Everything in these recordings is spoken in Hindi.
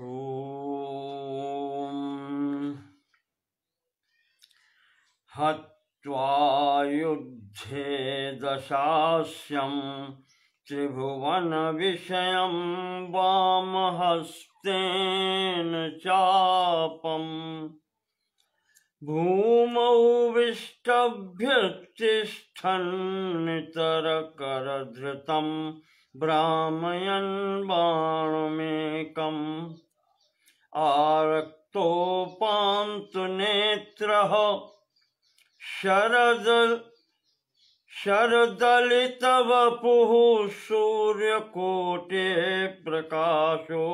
ॐ हत्वा युद्धे दशास्यं त्रिभुवनविषयं वामहस्तेन चापम् भूमौ विष्टभ्यतिष्ठन्नितरकरधृतं भ्रामयन् बाणमेकम् आरक्तोपान्तनेत्रः शरदलितवपुः सूर्यकोटे प्रकाशो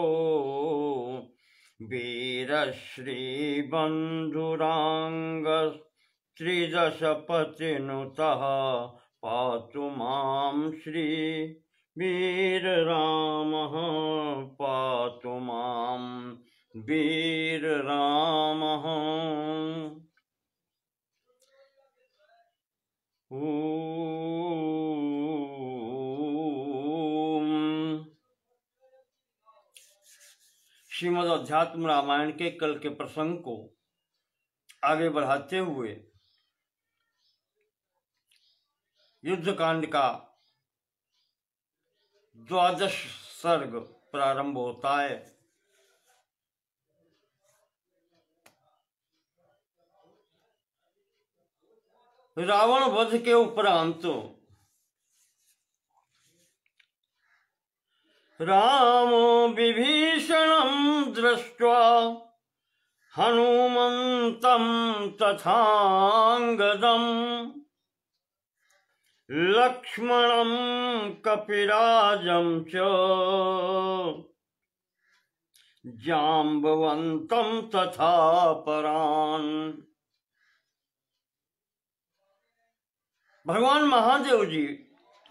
वीरश्रीबन्धुराङ्गस्त्रिदशपतिनुतः पातु मां श्री वीररामः पातु मां वीररामः। श्रीमद् अध्यात्म रामायण के कल के प्रसंग को आगे बढ़ाते हुए युद्धकांड का 12वां सर्ग प्रारंभ होता है। रावण वध के उपरांत रामो विभीषणं दृष्ट्वा हनुमन्तं तथांगदं लक्ष्मणं कपिराजं च जाम्बवन्तं तथा परान्। भगवान महादेव जी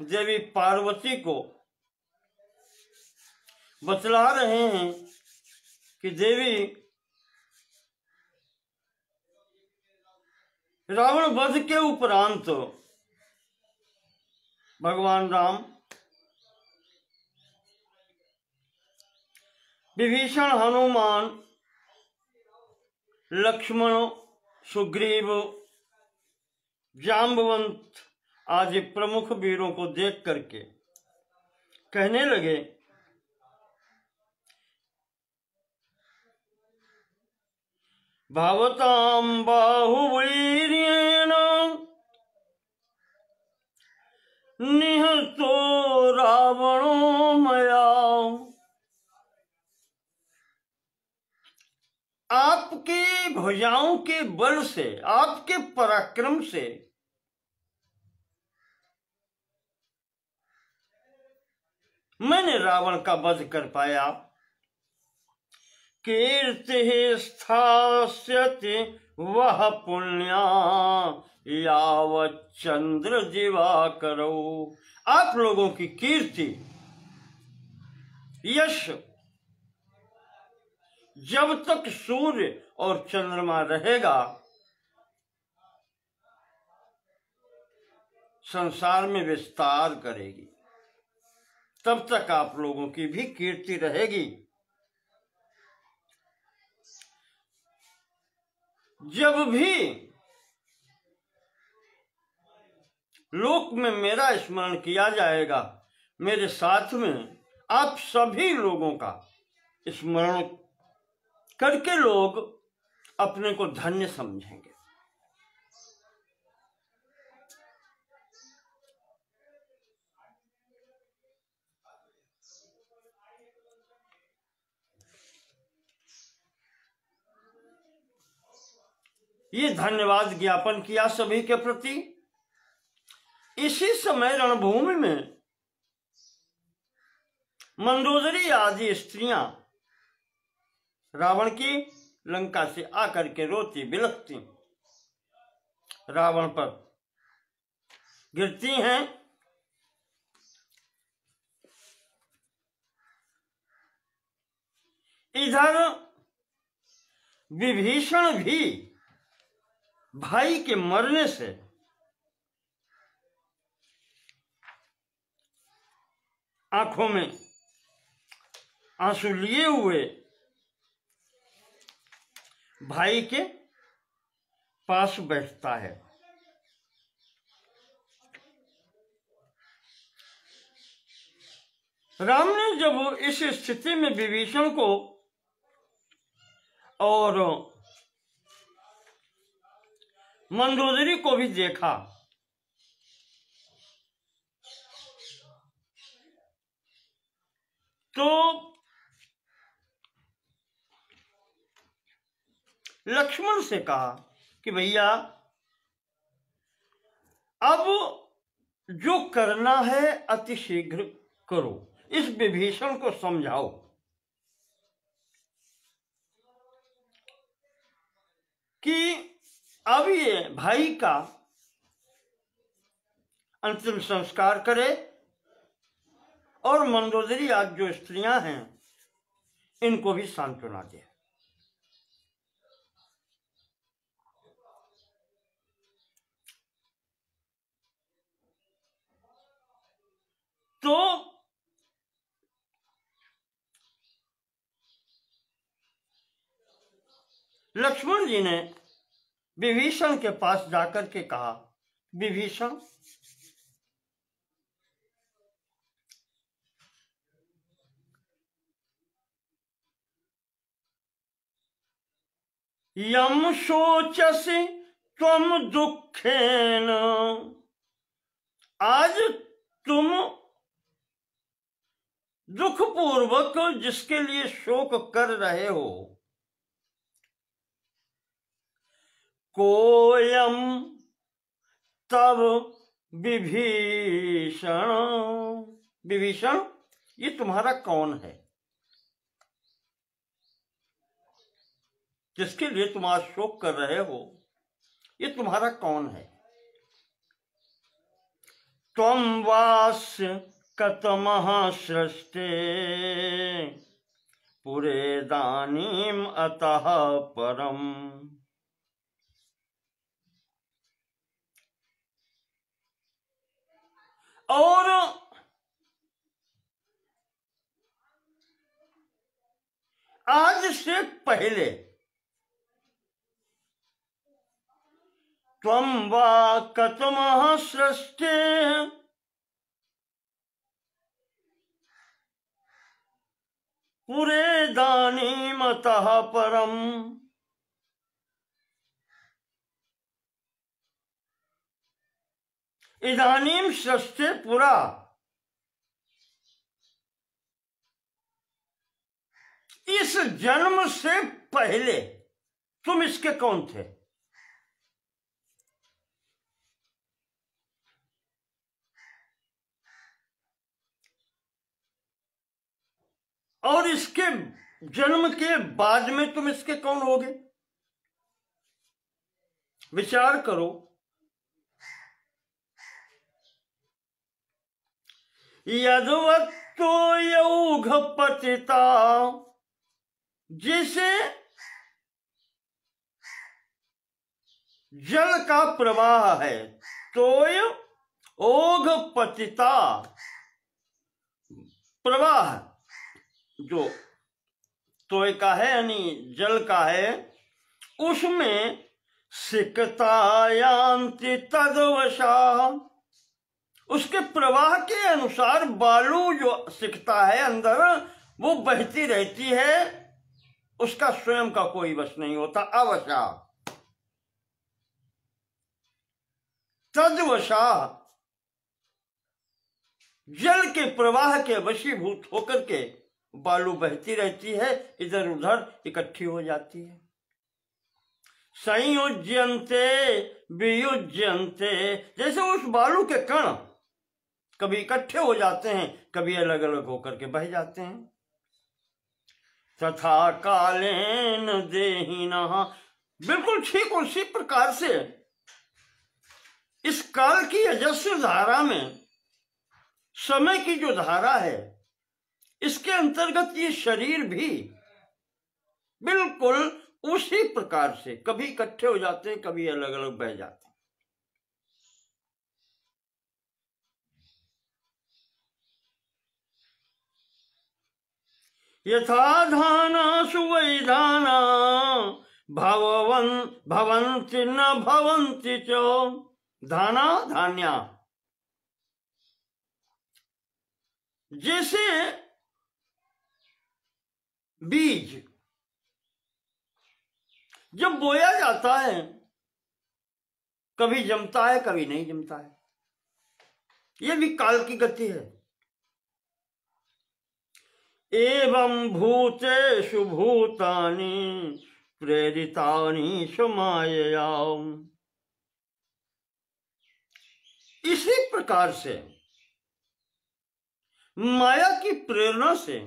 देवी पार्वती को बतला रहे हैं कि देवी रावण वध के उपरांत भगवान राम विभीषण, हनुमान, लक्ष्मण, सुग्रीव, जाम्बवंत आदि प्रमुख वीरों को देख करके कहने लगे भवतां बाहुवीर्येण निहतो रावणो मया। आपकी भुजाओं के बल से, आपके पराक्रम से मैंने रावण का वध कर पाया। कीर्तिः स्थास्यति वह पुण्या यावच्चंद्र दिवाकरो। आप लोगों की कीर्ति, यश जब तक सूर्य और चंद्रमा रहेगा संसार में विस्तार करेगी, तब तक आप लोगों की भी कीर्ति रहेगी। जब भी लोक में मेरा स्मरण किया जाएगा, मेरे साथ में आप सभी लोगों का स्मरण करके लोग अपने को धन्य समझेंगे। ये धन्यवाद ज्ञापन किया सभी के प्रति। इसी समय रणभूमि में मंदोदरी आदि स्त्रियां रावण की लंका से आकर के रोती बिलखती रावण पर गिरती हैं। इधर विभीषण भी भाई के मरने से आंखों में आंसू लिए हुए भाई के पास बैठता है। राम ने जब इस स्थिति में विभीषण को और मंदोदरी को भी देखा तो लक्ष्मण से कहा कि भैया अब जो करना है अति शीघ्र करो, इस विभीषण को समझाओ कि अब ये भाई का अंतिम संस्कार करे और मंदोदरी आज जो स्त्रियां हैं इनको भी सांत्वना दे। तो लक्ष्मण जी ने विभीषण के पास जाकर के कहा, विभीषण यम शोचसि त्वम दुखेन, आज तुम दुख पूर्वक जिसके लिए शोक कर रहे हो, कोयम तब विभीषण, विभीषण ये तुम्हारा कौन है जिसके लिए तुम आज शोक कर रहे हो, ये तुम्हारा कौन है। त्वं वास्य कतमः सृष्टे पुरे दानीम अतः परम, और आज से पहले त्वं वा कतमः सृष्टे पुरे दानीम अतः परम, इदानीम सृष्टे पुरा, इस जन्म से पहले तुम इसके कौन थे। और इसके जन्म के बाद में तुम इसके कौन होगे। विचार करो, यद्वत्तो यौघ पतिता, जिसे जल का प्रवाह है, तोय ओघ पतिता, प्रवाह जो तोय का है यानी जल का है, उसमें सिकतायांति तदवशा, उसके प्रवाह के अनुसार बालू जो सिकता है अंदर वो बहती रहती है, उसका स्वयं का कोई वश नहीं होता। अवशा तदवशा, जल के प्रवाह के वशीभूत होकर के बालू बहती रहती है, इधर उधर इकट्ठी हो जाती है। संयुज्यन्ते वियुज्यन्ते, जैसे उस बालू के कण कभी इकट्ठे हो जाते हैं, कभी अलग अलग होकर के बह जाते हैं। तथा कालेन देहिनः, बिल्कुल ठीक उसी प्रकार से इस काल की अजस्र धारा में समय की जो धारा है, इसके अंतर्गत ये शरीर भी बिल्कुल उसी प्रकार से कभी इकट्ठे हो जाते हैं, कभी अलग अलग बह जाते हैं। यथा धानासु वै धाना भववन भवन्ति न भवन्ति च धाना धान्या। जैसे बीज जब बोया जाता है, कभी जमता है कभी नहीं जमता है, ये भी काल की गति है। एवं भूतेषु भूतानि प्रेरितानि स्वमायया। इसी प्रकार से माया की प्रेरणा से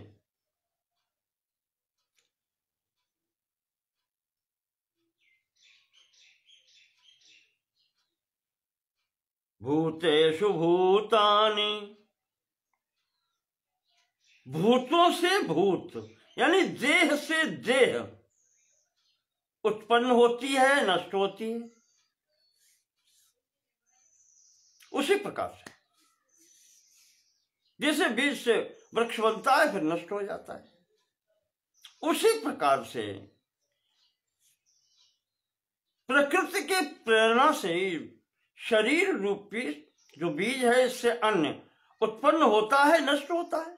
भूतेषु भूतानि, भूतों से भूत यानी देह से देह उत्पन्न होती है, नष्ट होती है। उसी प्रकार से जैसे बीज से वृक्ष बनता है फिर नष्ट हो जाता है, उसी प्रकार से प्रकृति के प्रेरणा से शरीर रूपी जो बीज है इससे अन्न उत्पन्न होता है, नष्ट होता है।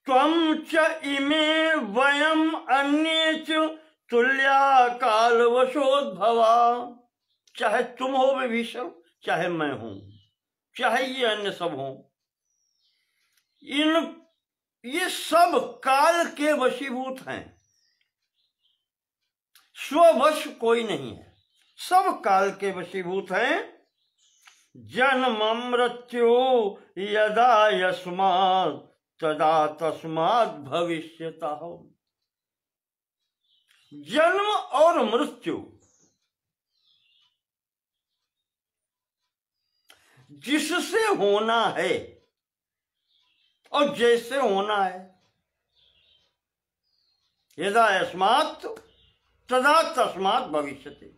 त्वं च इमे वयम अन्ये च तुल्या कालवशोद्भवा। चाहे तुम हो विभीषण, चाहे मैं हूं, चाहे ये अन्य सब हो, ये सब काल के वशीभूत हैं। स्ववश कोई नहीं है, सब काल के वशीभूत हैं। जन्म मृत्यु यदा यस्मात् तदा तस्मात् भविष्यतः। जन्म और मृत्यु जिससे होना है और जैसे होना है, यदा यस्मात् तदा तस्मात् भविष्यति।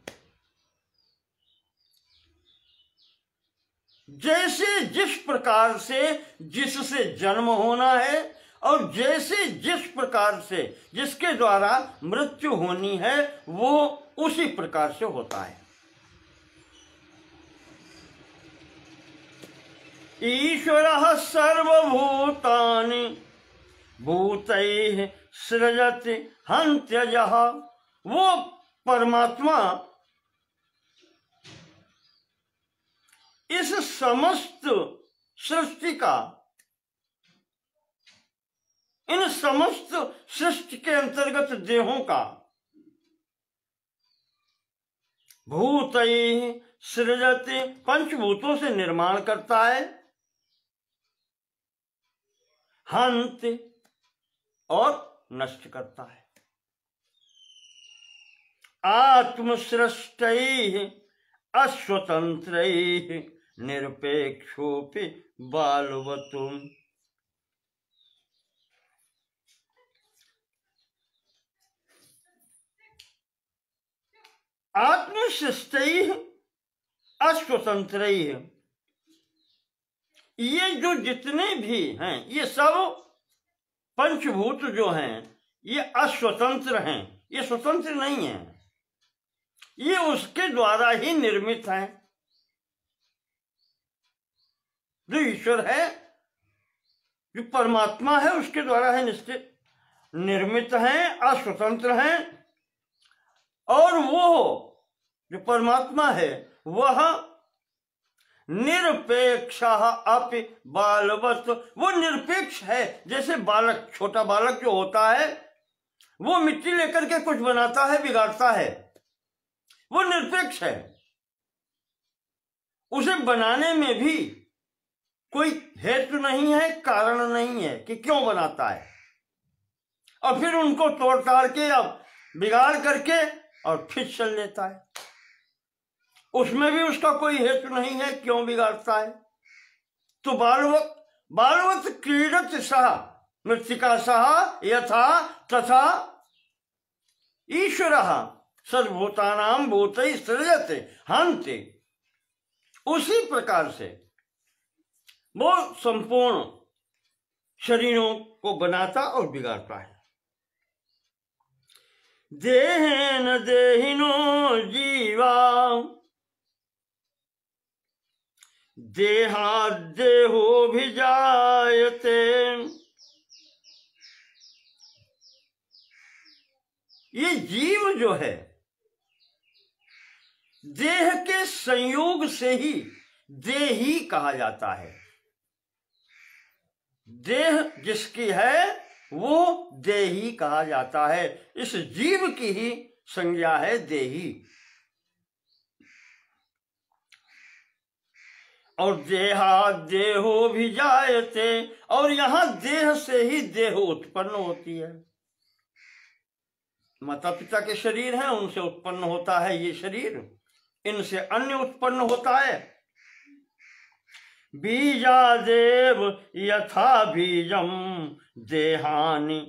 जैसे जिस प्रकार से जिससे जन्म होना है और जैसे जिस प्रकार से जिसके द्वारा मृत्यु होनी है, वो उसी प्रकार से होता है। ईश्वरः सर्वभूतानि भूतैः सृजति हन्त्यजः। वो परमात्मा इस समस्त सृष्टि का, इन समस्त सृष्टि के अंतर्गत देहों का भूतैः सृजति, पंचभूतों से निर्माण करता है, हन्ति और नष्ट करता है। आत्मसृष्टैः अस्वतंत्रैः निरपेक्षोपि बालवतुम्। आत्मसृष्टैः अस्वतंत्रैः, ये जो जितने भी हैं ये सब पंचभूत जो हैं ये अस्वतंत्र हैं, ये स्वतंत्र नहीं है, ये उसके द्वारा ही निर्मित है। जो ईश्वर है, जो परमात्मा है, उसके द्वारा है निश्चित निर्मित हैं, अस्वतंत्र हैं। और वो जो परमात्मा है वह निरपेक्ष अपि बालवत्, वो निरपेक्ष है। जैसे बालक, छोटा बालक जो होता है वो मिट्टी लेकर के कुछ बनाता है, बिगाड़ता है, वो निरपेक्ष है। उसे बनाने में भी कोई हेतु नहीं है, कारण नहीं है कि क्यों बनाता है, और फिर उनको तोड़ ताड़ के या बिगाड़ करके और फिर चल लेता है। उसमें भी उसका कोई हेतु नहीं है क्यों बिगाड़ता है। तो बालवत् क्रीडति सः मृत्तिका सह यथा तथा ईश्वरः सर्वभूतानां भूतैः सृजति हन्ति। उसी प्रकार से वो संपूर्ण शरीरों को बनाता और बिगाड़ता है। देहेन देहिनो जीवा देहादेहोभिजायते। ये जीव जो है देह के संयोग से ही देही कहा जाता है। देह जिसकी है वो देही कहा जाता है। इस जीव की ही संज्ञा है देही। और देहादेहो भी जायते, और यहां देह से ही देह उत्पन्न होती है। माता पिता के शरीर हैं, उनसे उत्पन्न होता है ये शरीर, इनसे अन्य उत्पन्न होता है। बीजादेव यथा बीजम देहानि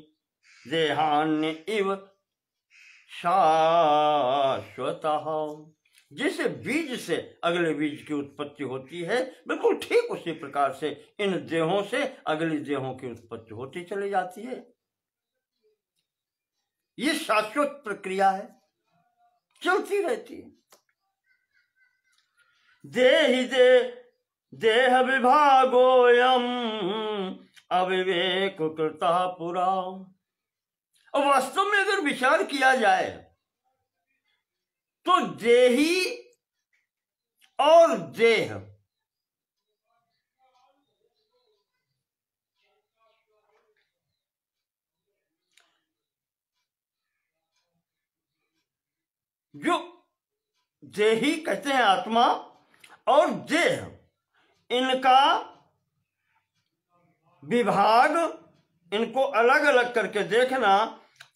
देहान्य इव शाश्वतः। जैसे बीज से अगले बीज की उत्पत्ति होती है, बिल्कुल ठीक उसी प्रकार से इन देहों से अगली देहों की उत्पत्ति होती चली जाती है। ये शाश्वत प्रक्रिया है, चलती रहती है। देह विभागोयम अविवेक कृतः पुरा। और वास्तव में अगर विचार किया जाए तो देही और देह जो देही कहते हैं आत्मा और देह, इनका विभाग, इनको अलग अलग करके देखना,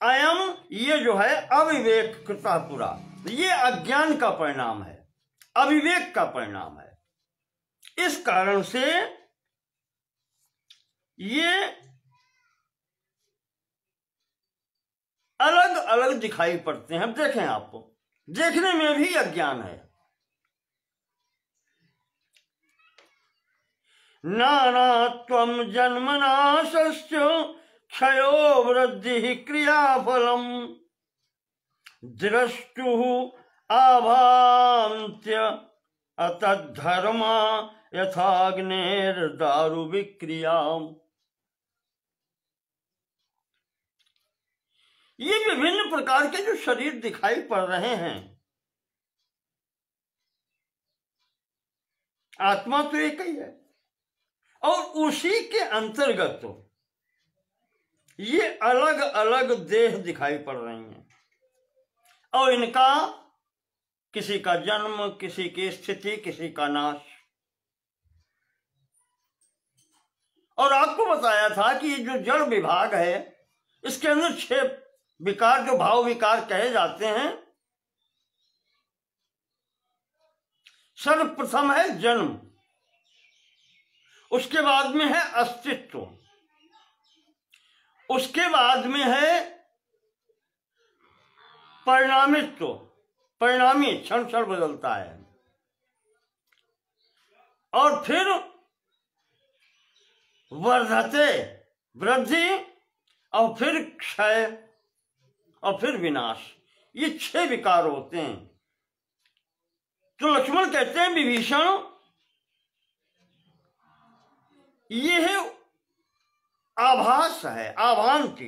अयम ये जो है अविवेक कृता पुरा, ये अज्ञान का परिणाम है, अविवेक का परिणाम है। इस कारण से ये अलग अलग दिखाई पड़ते हैं। अब देखें, आपको देखने में भी अज्ञान है। नानात्वं जन्मनाशस्य क्षयो वृद्धि क्रियाफलम द्रष्टुः आभान्त्य अतद्धर्मा यथाग्नेर्दारु विक्रियाम्। ये विभिन्न प्रकार के जो शरीर दिखाई पड़ रहे हैं, आत्मा तो एक ही है और उसी के अंतर्गत तो ये अलग अलग देह दिखाई पड़ रही हैं और इनका किसी का जन्म, किसी की स्थिति, किसी का नाश। और आपको बताया था कि ये जो जड़ विभाग है, इसके अंदर 6 विकार, जो भाव विकार कहे जाते हैं। सर्वप्रथम है जन्म, उसके बाद में है अस्तित्व, उसके बाद में है परिणामित्व, परिणामी क्षण क्षण बदलता है, और फिर वर्धते वृद्धि, और फिर क्षय, और फिर विनाश। ये 6 विकार होते हैं। तो लक्ष्मण कहते हैं विभीषण, ये है आभास है, आभांति,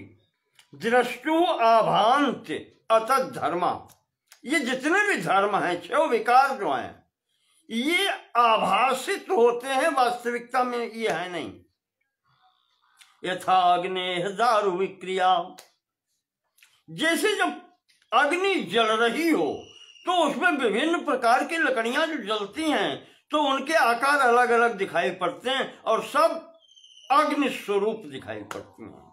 दृष्टु आभांति अतः धर्मा। ये जितने भी धर्म हैं, 6 विकार जो हैं, ये आभासित होते हैं, वास्तविकता में ये है नहीं। यथा अग्नेः दारु विक्रिया, जैसे जब अग्नि जल रही हो तो उसमें विभिन्न प्रकार की लकड़ियां जो जलती हैं तो उनके आकार अलग अलग दिखाई पड़ते हैं और सब अग्नि स्वरूप दिखाई पड़ती हैं।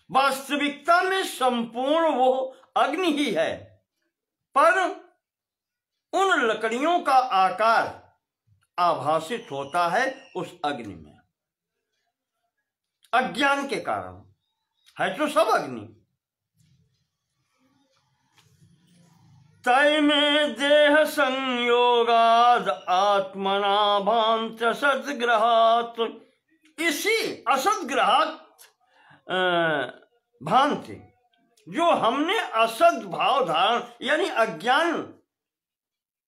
वास्तविकता में संपूर्ण वो अग्नि ही है, पर उन लकड़ियों का आकार आभासित होता है उस अग्नि में, अज्ञान के कारण। है तो सब अग्नि। तय में देह संयोगाद आत्मना भांत सद्ग्रहात्, इसी असद्ग्रहात् भांति, जो हमने असद भाव धारण यानी अज्ञान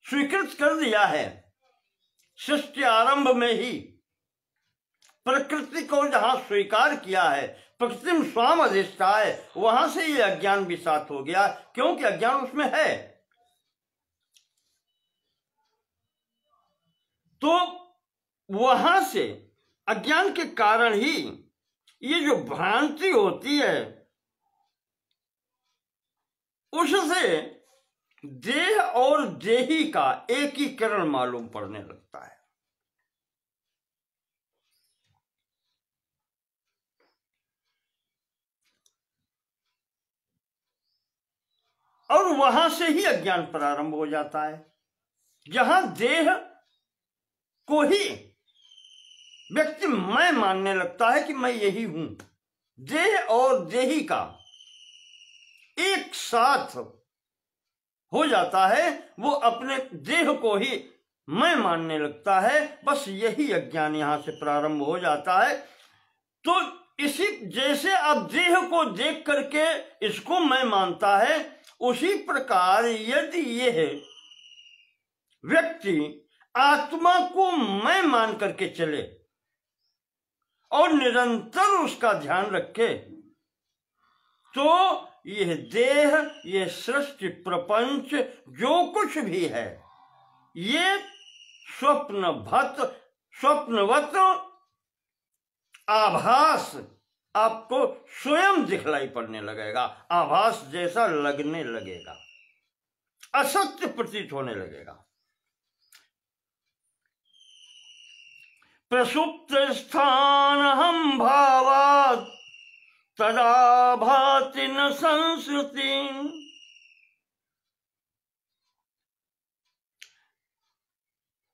स्वीकृत कर दिया है, सृष्टि आरंभ में ही प्रकृति को जहां स्वीकार किया है, प्रकृति में स्वाम अधिष्ठा है, वहां से ये अज्ञान भी साथ हो गया, क्योंकि अज्ञान उसमें है। तो वहां से अज्ञान के कारण ही ये जो भ्रांति होती है, उससे देह और देही का एकीकरण मालूम पड़ने लगता है। और वहां से ही अज्ञान प्रारंभ हो जाता है, जहां देह को ही व्यक्ति मैं मानने लगता है कि मैं यही हूं। देह और देही का एक साथ हो जाता है, वो अपने देह को ही मैं मानने लगता है। बस यही अज्ञान यहां से प्रारंभ हो जाता है। तो इसी जैसे अब देह को देख करके इसको मैं मानता है, उसी प्रकार यदि यह व्यक्ति आत्मा को मैं मान करके चले और निरंतर उसका ध्यान रखे, तो यह देह, यह सृष्टि प्रपंच जो कुछ भी है, ये स्वप्नवत आभास आपको स्वयं दिखलाई पड़ने लगेगा, आभास जैसा लगने लगेगा, असत्य प्रतीत होने लगेगा। प्रसुप्त स्थान हम भावात् तदा भाति न संस्कृति।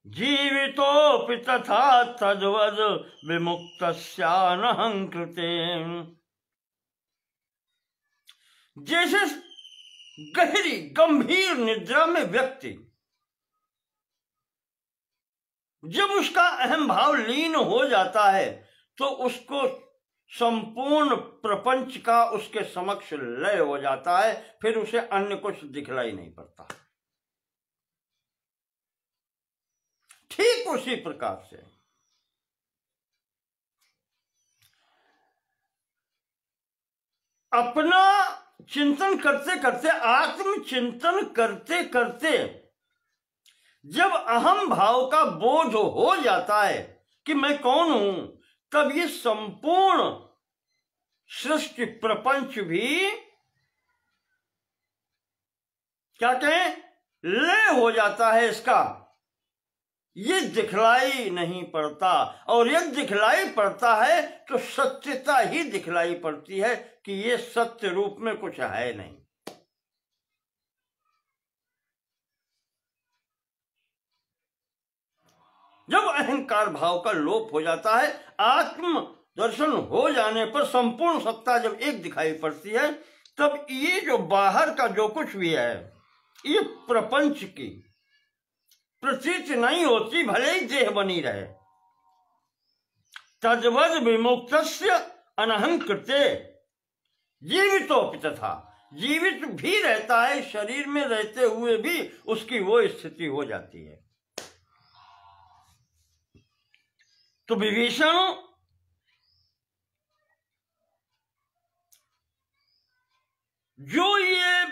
जीवितोऽपि तथा तद्वद विमुक्तस्यानहं कृते। जैसे गहरी गंभीर निद्रा में व्यक्ति जब उसका अहम भाव लीन हो जाता है, तो उसको संपूर्ण प्रपंच का उसके समक्ष लय हो जाता है, फिर उसे अन्य कुछ दिखलाई नहीं पड़ता। ठीक उसी प्रकार से अपना चिंतन करते करते, आत्मचिंतन करते करते जब अहम भाव का बोध हो जाता है कि मैं कौन हूं, तब ये संपूर्ण सृष्टि प्रपंच भी क्या कहें, लय हो जाता है इसका। ये दिखलाई नहीं पड़ता, और यदि दिखलाई पड़ता है तो सत्यता ही दिखलाई पड़ती है कि ये सत्य रूप में कुछ है नहीं। जब अहंकार भाव का लोप हो जाता है, आत्म दर्शन हो जाने पर संपूर्ण सत्ता जब एक दिखाई पड़ती है, तब ये जो बाहर का जो कुछ भी है, ये प्रपंच की प्रतीत नहीं होती, भले ही देह बनी रहे। तद्वद विमुक्तस्य अनहं कृते जीवितोऽपि तथा, जीवित भी रहता है, शरीर में रहते हुए भी उसकी वो स्थिति हो जाती है। तो विभीषण, जो ये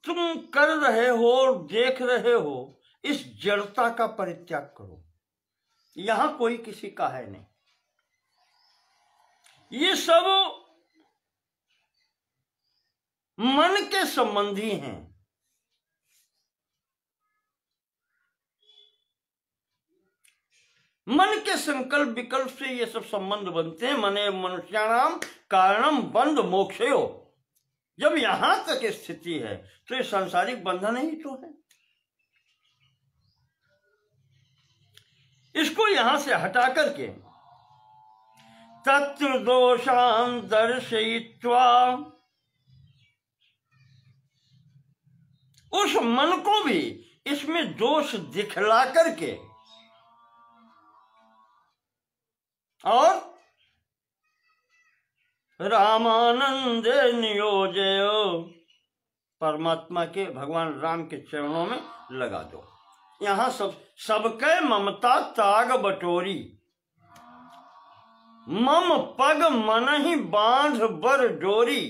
तुम कर रहे हो, देख रहे हो, इस जड़ता का परित्याग करो। यहां कोई किसी का है नहीं, ये सब मन के संबंधी हैं। मन के संकल्प विकल्प से ये सब संबंध बनते हैं। मने मनुष्याणाम कारणम बंध मोक्षयो। जब यहां तक स्थिति है तो ये सांसारिक बंधन ही तो है। इसको यहां से हटा करके तत्र दोषान् दर्शयित्वा, उस मन को भी इसमें दोष दिखला करके और रामानंदे नियोजय, परमात्मा के भगवान राम के चरणों में लगा दो। यहाँ सबके ममता ताग बटोरी, मम पग मन ही बांध बर डोरी।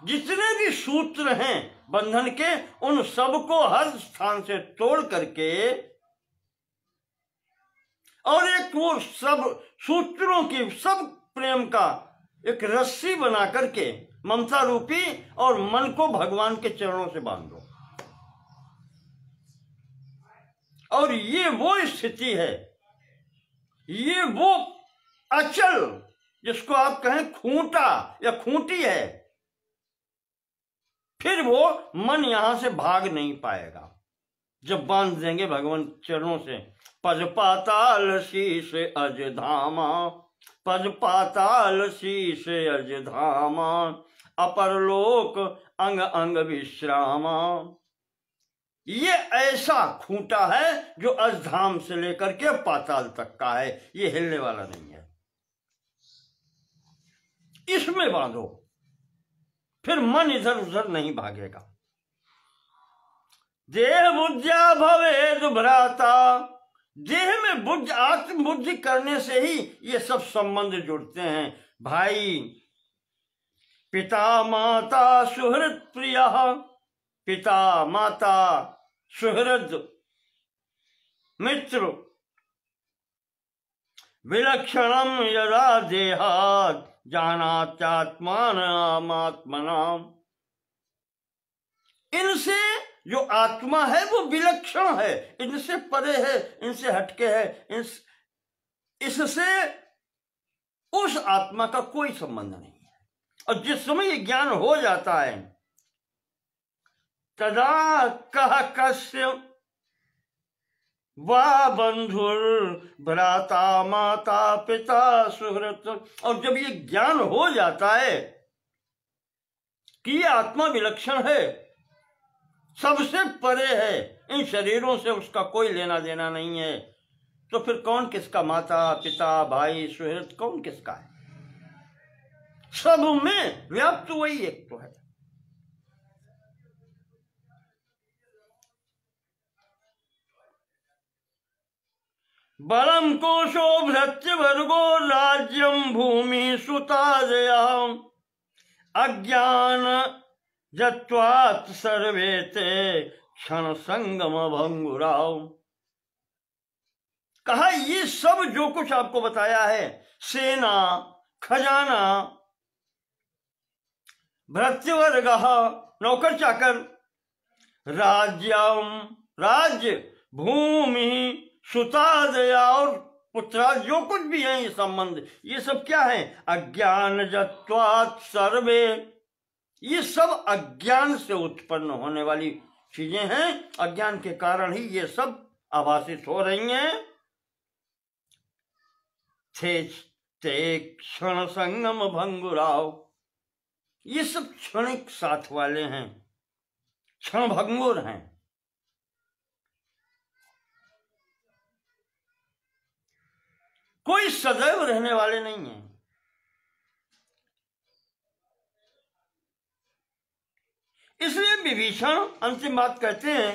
जितने भी सूत्र हैं बंधन के, उन सबको हर स्थान से तोड़ करके और एक वो सब सूत्रों की सब प्रेम का एक रस्सी बना करके ममता रूपी, और मन को भगवान के चरणों से बांध दो। और ये वो स्थिति है, ये वो अचल जिसको आप कहें खूंटा या खूंटी है, फिर वो मन यहां से भाग नहीं पाएगा जब बांध देंगे भगवान चरणों से। पद पाताल शीश अज धामा, पद पाताल शीश अज धामा, अपरलोक अंग अंग विश्रामा। ये ऐसा खूंटा है जो अजधाम से लेकर के पाताल तक का है, ये हिलने वाला नहीं है। इसमें बांधो, फिर मन इधर उधर नहीं भागेगा। देह बुद्धिया भवेद भ्राता, देह में बुद्धि आत्म बुद्धि करने से ही ये सब संबंध जुड़ते हैं। भाई, पिता माता सुहृद प्रिया, पिता माता सुहृद मित्र, विलक्षणम यदा देहात् जानात्यात्मान आत्मनाम। इनसे जो आत्मा है वो विलक्षण है, इनसे परे है, इनसे हटके है, इससे उस आत्मा का कोई संबंध नहीं है। और जिस समय ये ज्ञान हो जाता है, तदा कह कस्य वा बंधुर भ्राता माता पिता सुहृत। और जब ये ज्ञान हो जाता है कि ये आत्मा विलक्षण है, सबसे परे है, इन शरीरों से उसका कोई लेना देना नहीं है, तो फिर कौन किसका माता पिता भाई सुहृद, कौन किसका है? सब में व्याप्त वही एक तो है। बलम कोशो भृत्य वर्गो राज्यम भूमि सुतादया, अज्ञान जत्वात् सर्वे ते क्षण संगम भंगुराव। कहा ये सब जो कुछ आपको बताया है, सेना, खजाना, भृत्यवर्ग, नौकर चाकर, राज्यम राज्य, भूमि, सुतादया और पुत्रा, जो कुछ भी है ये संबंध, ये सब क्या है? अज्ञान जत्वात् सर्वे, ये सब अज्ञान से उत्पन्न होने वाली चीजें हैं। अज्ञान के कारण ही ये सब आभासित हो रही हैं। ते क्षण संगम भंगुराव, ये सब क्षणिक साथ वाले हैं, क्षण भंगुर हैं। कोई सदैव रहने वाले नहीं हैं। इसलिए विभीषण अंतिम बात कहते हैं,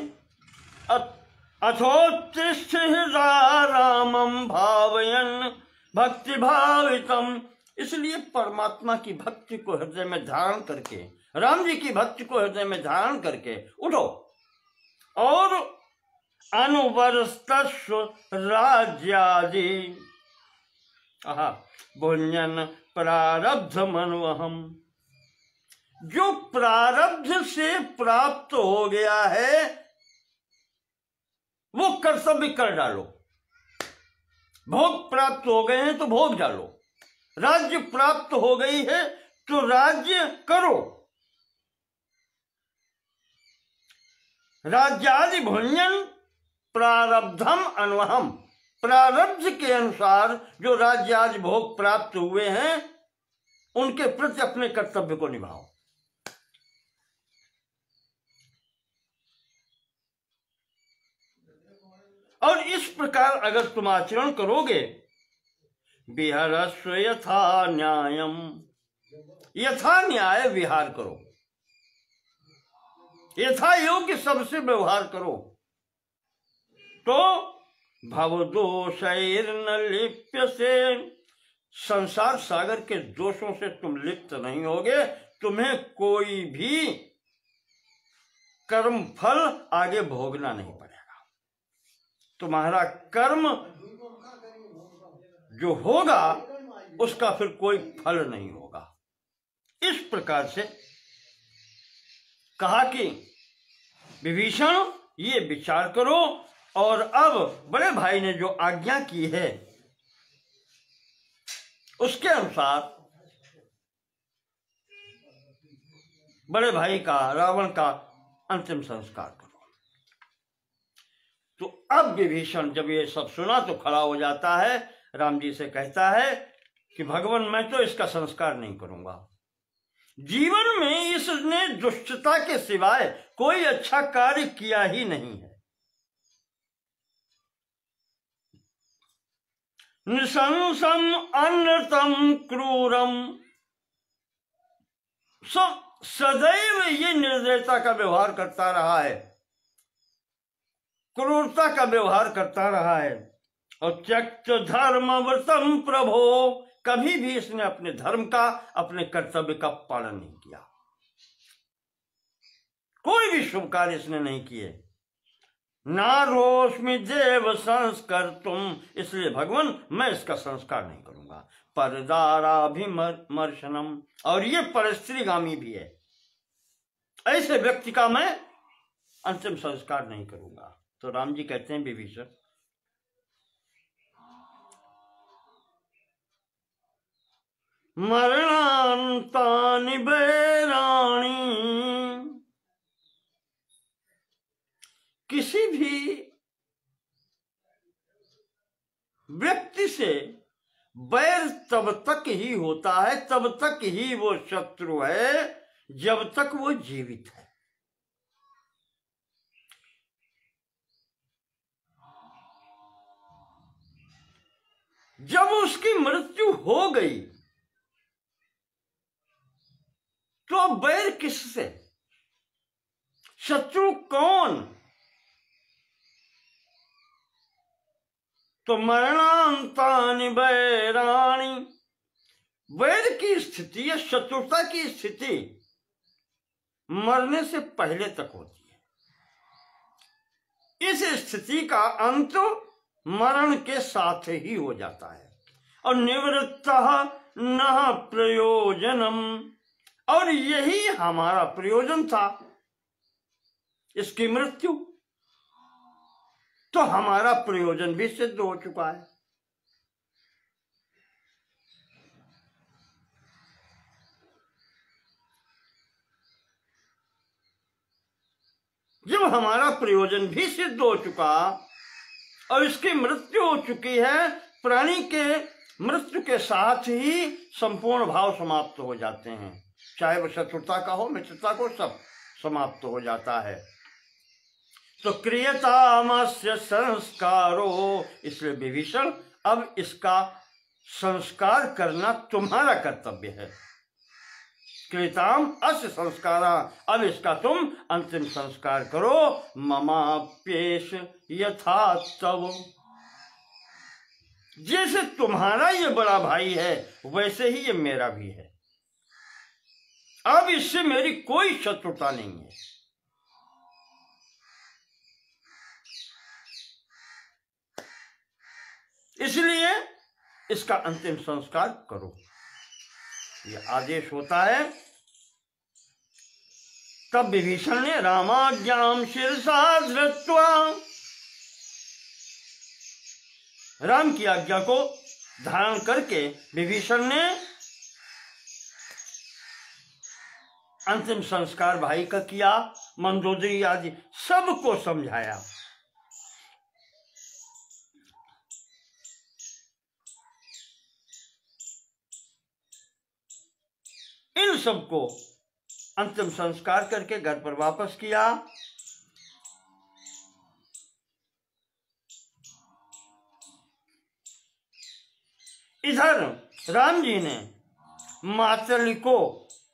अथोत्तिष्ठ हृदय रामम भावयन् भक्ति भावितम। इसलिए परमात्मा की भक्ति को हृदय में धारण करके, राम जी की भक्ति को हृदय में धारण करके उठो और अनुवर्तस्व राज्यादि भुंजन प्रारब्ध मनुअहम। जो प्रारब्ध से प्राप्त हो गया है वो कर्तव्य कर डालो। भोग प्राप्त हो गए हैं तो भोग डालो, राज्य प्राप्त हो गई है तो राज्य करो। राज्यादि भुंजन प्रारब्धम अनुहम, प्रारब्ध के अनुसार जो राज्य आज भोग प्राप्त हुए हैं उनके प्रति अपने कर्तव्य को निभाओ। और इस प्रकार अगर तुम आचरण करोगे, विहरस्व यथा न्यायम, यथा न्याय विहार करो, यथा योग्य सबसे व्यवहार करो, तो भवदोषैर्न लिप्यसे, संसार सागर के दोषों से तुम लिप्त नहीं होगे, तुम्हें कोई भी कर्म फल आगे भोगना नहीं पड़ेगा। तुम्हारा कर्म जो होगा उसका फिर कोई फल नहीं होगा। इस प्रकार से कहा कि विभीषण ये विचार करो, और अब बड़े भाई ने जो आज्ञा की है उसके अनुसार बड़े भाई का, रावण का अंतिम संस्कार करो। तो अब विभीषण जब ये सब सुना तो खड़ा हो जाता है, राम जी से कहता है कि भगवान मैं तो इसका संस्कार नहीं करूंगा, जीवन में इसने दुष्टता के सिवाय कोई अच्छा कार्य किया ही नहीं है। नृशंसम अनृतम क्रूरम, सदैव ये निर्दयता का व्यवहार करता रहा है, क्रूरता का व्यवहार करता रहा है। और त्यक्त धर्मव्रतम प्रभो, कभी भी इसने अपने धर्म का, अपने कर्तव्य का पालन नहीं किया, कोई भी शुभ कार्य इसने नहीं किए। नारोस्मि देव संस्कार तुम, इसलिए भगवान मैं इसका संस्कार नहीं करूंगा। परदाराभिमर्शनम, और ये परस्त्रीगामी भी है, ऐसे व्यक्ति का मैं अंतिम संस्कार नहीं करूंगा। तो राम जी कहते हैं विभीषण मरणान्तानि वैराणि, किसी भी व्यक्ति से बैर तब तक ही होता है, तब तक ही वो शत्रु है जब तक वो जीवित है। जब उसकी मृत्यु हो गई तो बैर किससे, शत्रु कौन? तो मरणांतानि वैराणि, वैर की स्थिति या शत्रुता की स्थिति मरने से पहले तक होती है। इस स्थिति का अंत मरण के साथ ही हो जाता है। और निवृत्तः न प्रयोजनम, और यही हमारा प्रयोजन था, इसकी मृत्यु, तो हमारा प्रयोजन भी सिद्ध हो चुका है। जब हमारा प्रयोजन भी सिद्ध हो चुका और इसकी मृत्यु हो चुकी है, प्राणी के मृत्यु के साथ ही संपूर्ण भाव समाप्त हो जाते हैं, चाहे वह शत्रुता का हो, मित्रता को, सब समाप्त हो जाता है। तो क्रियतामस्य संस्कारो, इसलिए विभीषण अब इसका संस्कार करना तुम्हारा कर्तव्य है। क्रियताम अस्य संस्कारा, अब इसका तुम अंतिम संस्कार करो। ममाप्येष यथा तव, जैसे तुम्हारा ये बड़ा भाई है वैसे ही ये मेरा भी है। अब इससे मेरी कोई शत्रुता नहीं है। इसलिए इसका अंतिम संस्कार करो, ये आदेश होता है। तब विभीषण ने रामाज्ञां शिरसा धृत्वा, राम की आज्ञा को धारण करके विभीषण ने अंतिम संस्कार भाई का किया। मंदोदरी आदि सबको समझाया। इन सबको अंतिम संस्कार करके घर पर वापस किया। इधर राम जी ने मातली को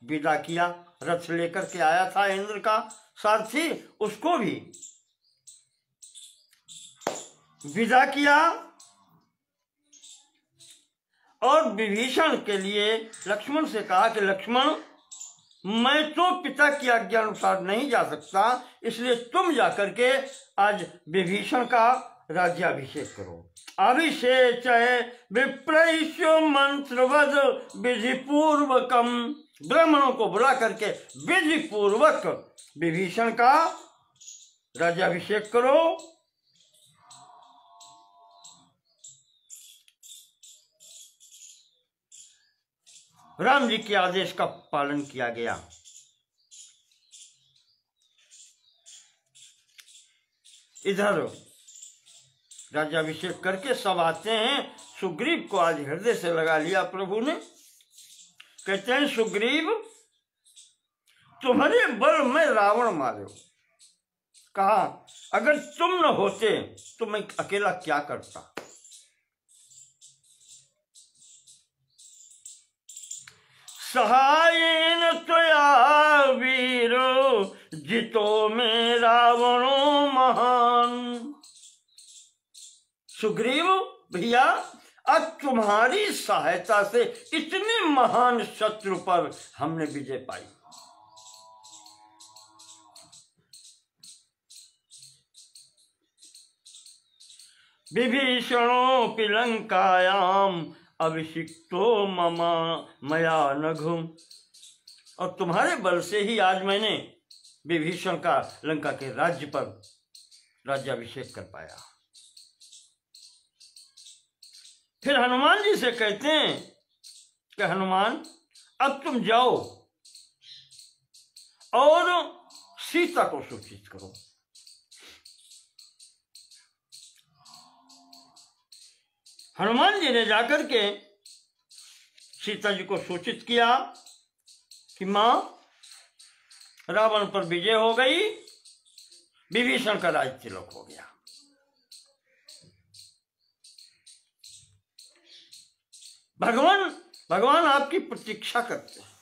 विदा किया, रथ लेकर के आया था इंद्र का सारथी, उसको भी विदा किया और विभीषण के लिए लक्ष्मण से कहा कि लक्ष्मण, मैं तो पिता की आज्ञा अनुसार नहीं जा सकता, इसलिए तुम जाकर के आज विभीषण का राज्याभिषेक करो। अभिषेक विप्रैष्यो मंत्रवद विधि पूर्वकम, ब्राह्मणों को बुला करके विधि पूर्वक विभीषण का राज्याभिषेक करो। राम जी के आदेश का पालन किया गया। इधर राज्याभिषेक करके सब आते हैं। सुग्रीव को आज हृदय से लगा लिया प्रभु ने। कहते हैं, सुग्रीव, तुम्हारे बल में रावण मारे। कहा, अगर तुम न होते तो मैं अकेला क्या करता। सहायेन त्वया वीरो जितो में रावणो महान। सुग्रीव भैया, अब तुम्हारी सहायता से इतने महान शत्रु पर हमने विजय पाई। विभीषणोऽपि लंकायाम अभिषिक्तो ममा मया नघु। और तुम्हारे बल से ही आज मैंने विभीषण का लंका के राज्य पर राज्याभिषेक कर पाया। फिर हनुमान जी से कहते हैं कि हनुमान, अब तुम जाओ और सीता को सूचित करो। हनुमान जी ने जाकर के सीता जी को सूचित किया कि मां, रावण पर विजय हो गई, विभीषण का राज तिलक हो गया। भगवान आपकी प्रतीक्षा करते हैं।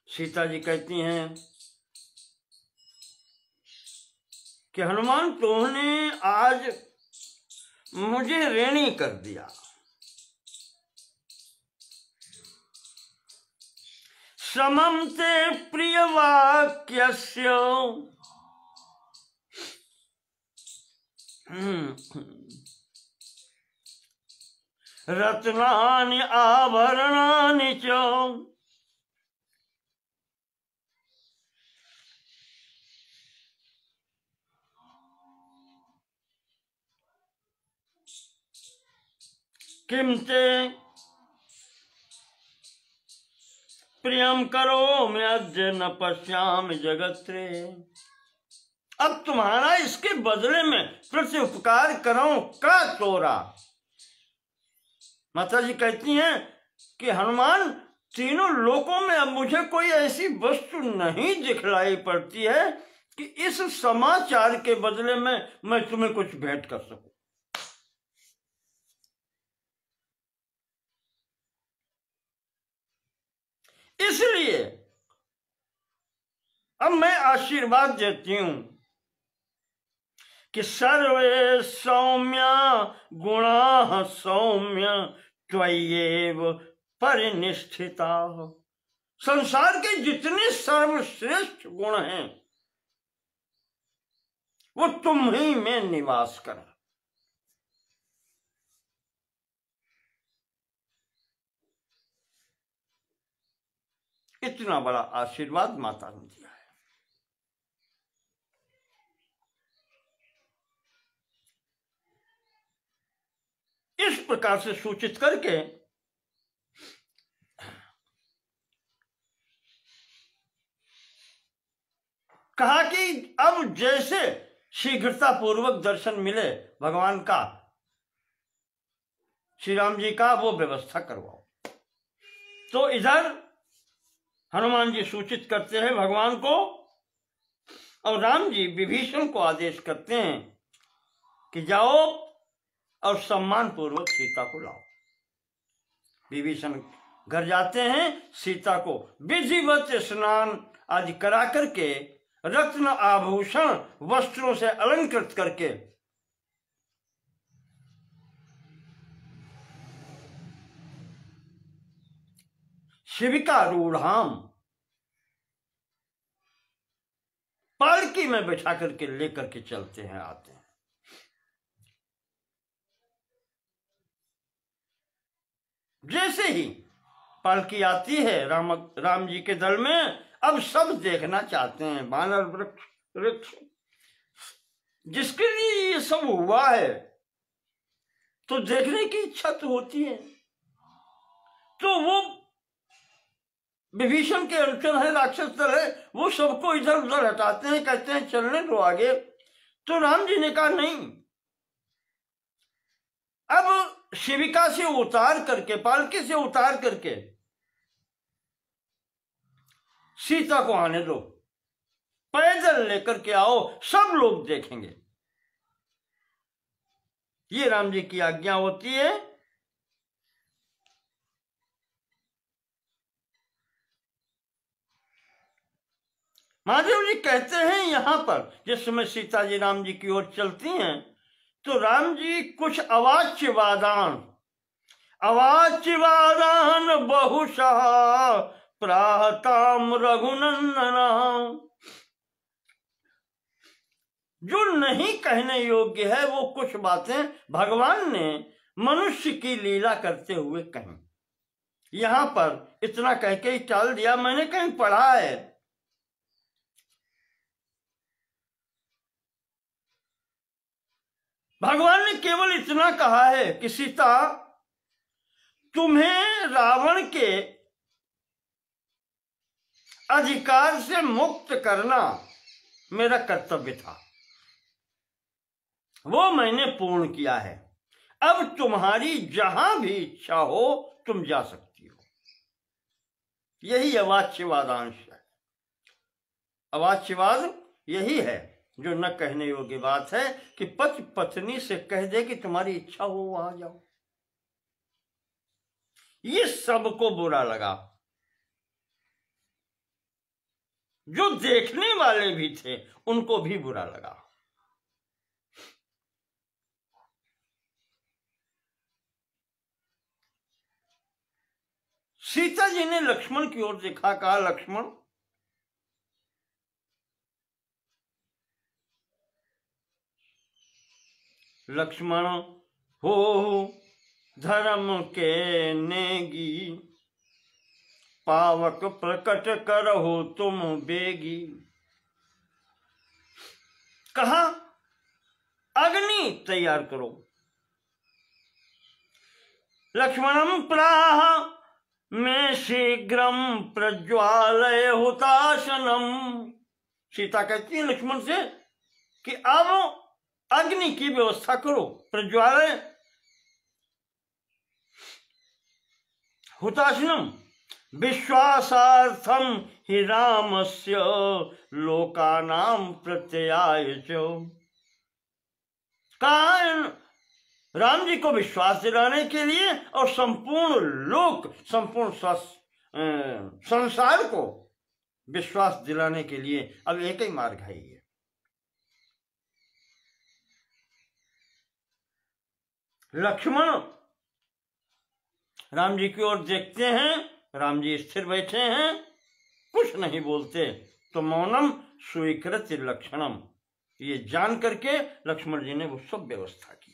सीता जी कहती हैं कि हनुमान, तुमने आज मुझे ऋणी कर दिया। समम ते प्रिय वाक्यस्य रत्नानि आभरणानि च। किम ते प्रियम करोमि अद्य न पश्यामि जगत्रे। अब तुम्हारा इसके बदले में प्रत्युपकार करूं का तोरा। माता जी कहती हैं कि हनुमान, तीनों लोकों में अब मुझे कोई ऐसी वस्तु नहीं दिखलाई पड़ती है कि इस समाचार के बदले में मैं तुम्हें कुछ भेंट कर सकूं। इसलिए अब मैं आशीर्वाद देती हूं कि सर्वे सौम्या गुणाः सौम्य त्वय्येव परिनिष्ठिता। संसार के जितने सर्वश्रेष्ठ गुण हैं वो तुम ही में निवास करें। इतना बड़ा आशीर्वाद माता ने दिया है। इस प्रकार से सूचित करके कहा कि अब जैसे शीघ्रता पूर्वक दर्शन मिले भगवान का, श्री राम जी का, वो व्यवस्था करवाओ। तो इधर हनुमान जी सूचित करते हैं भगवान को और राम जी विभीषण को आदेश करते हैं कि जाओ और सम्मान पूर्वक सीता को लाओ। विभीषण घर जाते हैं, सीता को विधिवत स्नान आदि करा करके रत्न आभूषण वस्त्रों से अलंकृत करके शिविका रूढ़ाम पालकी में बैठा करके लेकर के चलते हैं, आते हैं। जैसे ही पालकी आती है राम जी के दल में, अब सब देखना चाहते हैं। वानर वृक्ष जिसके लिए ये सब हुआ है तो देखने की इच्छा तो होती है। तो वो विभीषण के अनुचर है, राक्षस दल है, वो सबको इधर उधर हटाते हैं, कहते हैं चलने दो आगे। तो राम जी ने कहा नहीं, अब शिविका से उतार करके, पालकी से उतार करके सीता को आने दो, पैदल लेकर के आओ, सब लोग देखेंगे। ये राम जी की आज्ञा होती है। महादेव जी कहते हैं यहां पर, जिस समय सीता जी राम जी की ओर चलती हैं तो राम जी कुछ अवाच्यवादान बहुशः प्राहताम रघुनंदना, जो नहीं कहने योग्य है वो कुछ बातें भगवान ने मनुष्य की लीला करते हुए कहीं। यहां पर इतना कह के ही टाल दिया, मैंने कहीं पढ़ा है भगवान ने केवल इतना कहा है कि सीता, तुम्हें रावण के अधिकार से मुक्त करना मेरा कर्तव्य था, वो मैंने पूर्ण किया है। अब तुम्हारी जहां भी इच्छा हो तुम जा सकती हो। यही अवाच्यवादांश है। अवाच्यवाद यही है जो न कहने योग्य बात है कि पति पत्नी से कह दे कि तुम्हारी इच्छा हो वहां जाओ। ये सबको बुरा लगा, जो देखने वाले भी थे उनको भी बुरा लगा। सीता जी ने लक्ष्मण की ओर देखा, कहा लक्ष्मण, लक्ष्मण हो धर्म के नेगी, पावक प्रकट करहो तुम बेगी। कहा अग्नि तैयार करो। लक्ष्मणम प्राह मैं शीघ्रम प्रज्वालय हुताशनम। सीता कहती है लक्ष्मण से कि अब अग्नि की व्यवस्था करो, प्रज्वालय हुताशनम विश्वासार्थम हि रामस्य लोकानां प्रत्ययाय च। राम जी को विश्वास दिलाने के लिए और संपूर्ण लोक, संपूर्ण संसार को विश्वास दिलाने के लिए अब एक ही मार्ग है ये। लक्ष्मण राम जी की ओर देखते हैं, राम जी स्थिर बैठे हैं, कुछ नहीं बोलते। तो मौनम स्वीकृत लक्षणम, ये जान करके लक्ष्मण जी ने वो सब व्यवस्था की।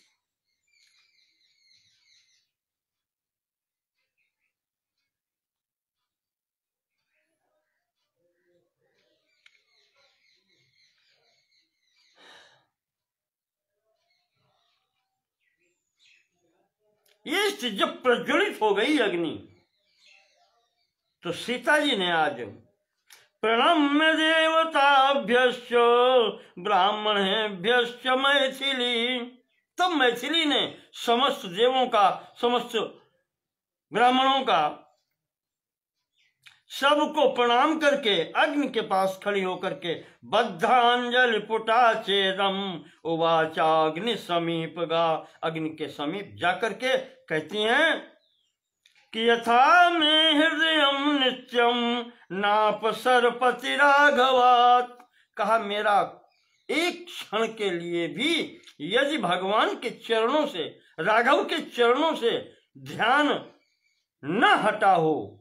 ये जब प्रज्वलित हो गई अग्नि तो सीता जी ने आज प्रणम्य देवताभ्यश्च ब्राह्मणेभ्यश्च मैथिली, तब मैथिली ने समस्त देवों का, समस्त ब्राह्मणों का, सबको प्रणाम करके अग्नि के पास खड़ी होकर के बद्धांजलि पुटा चेदम उवाचाग्नि समीप गा, अग्नि के समीप जाकर के कहती हैं कि यथा में हृदयम नित्यम नाप सरपति राघवात, कहा मेरा एक क्षण के लिए भी यदि भगवान के चरणों से, राघव के चरणों से ध्यान न हटा हो,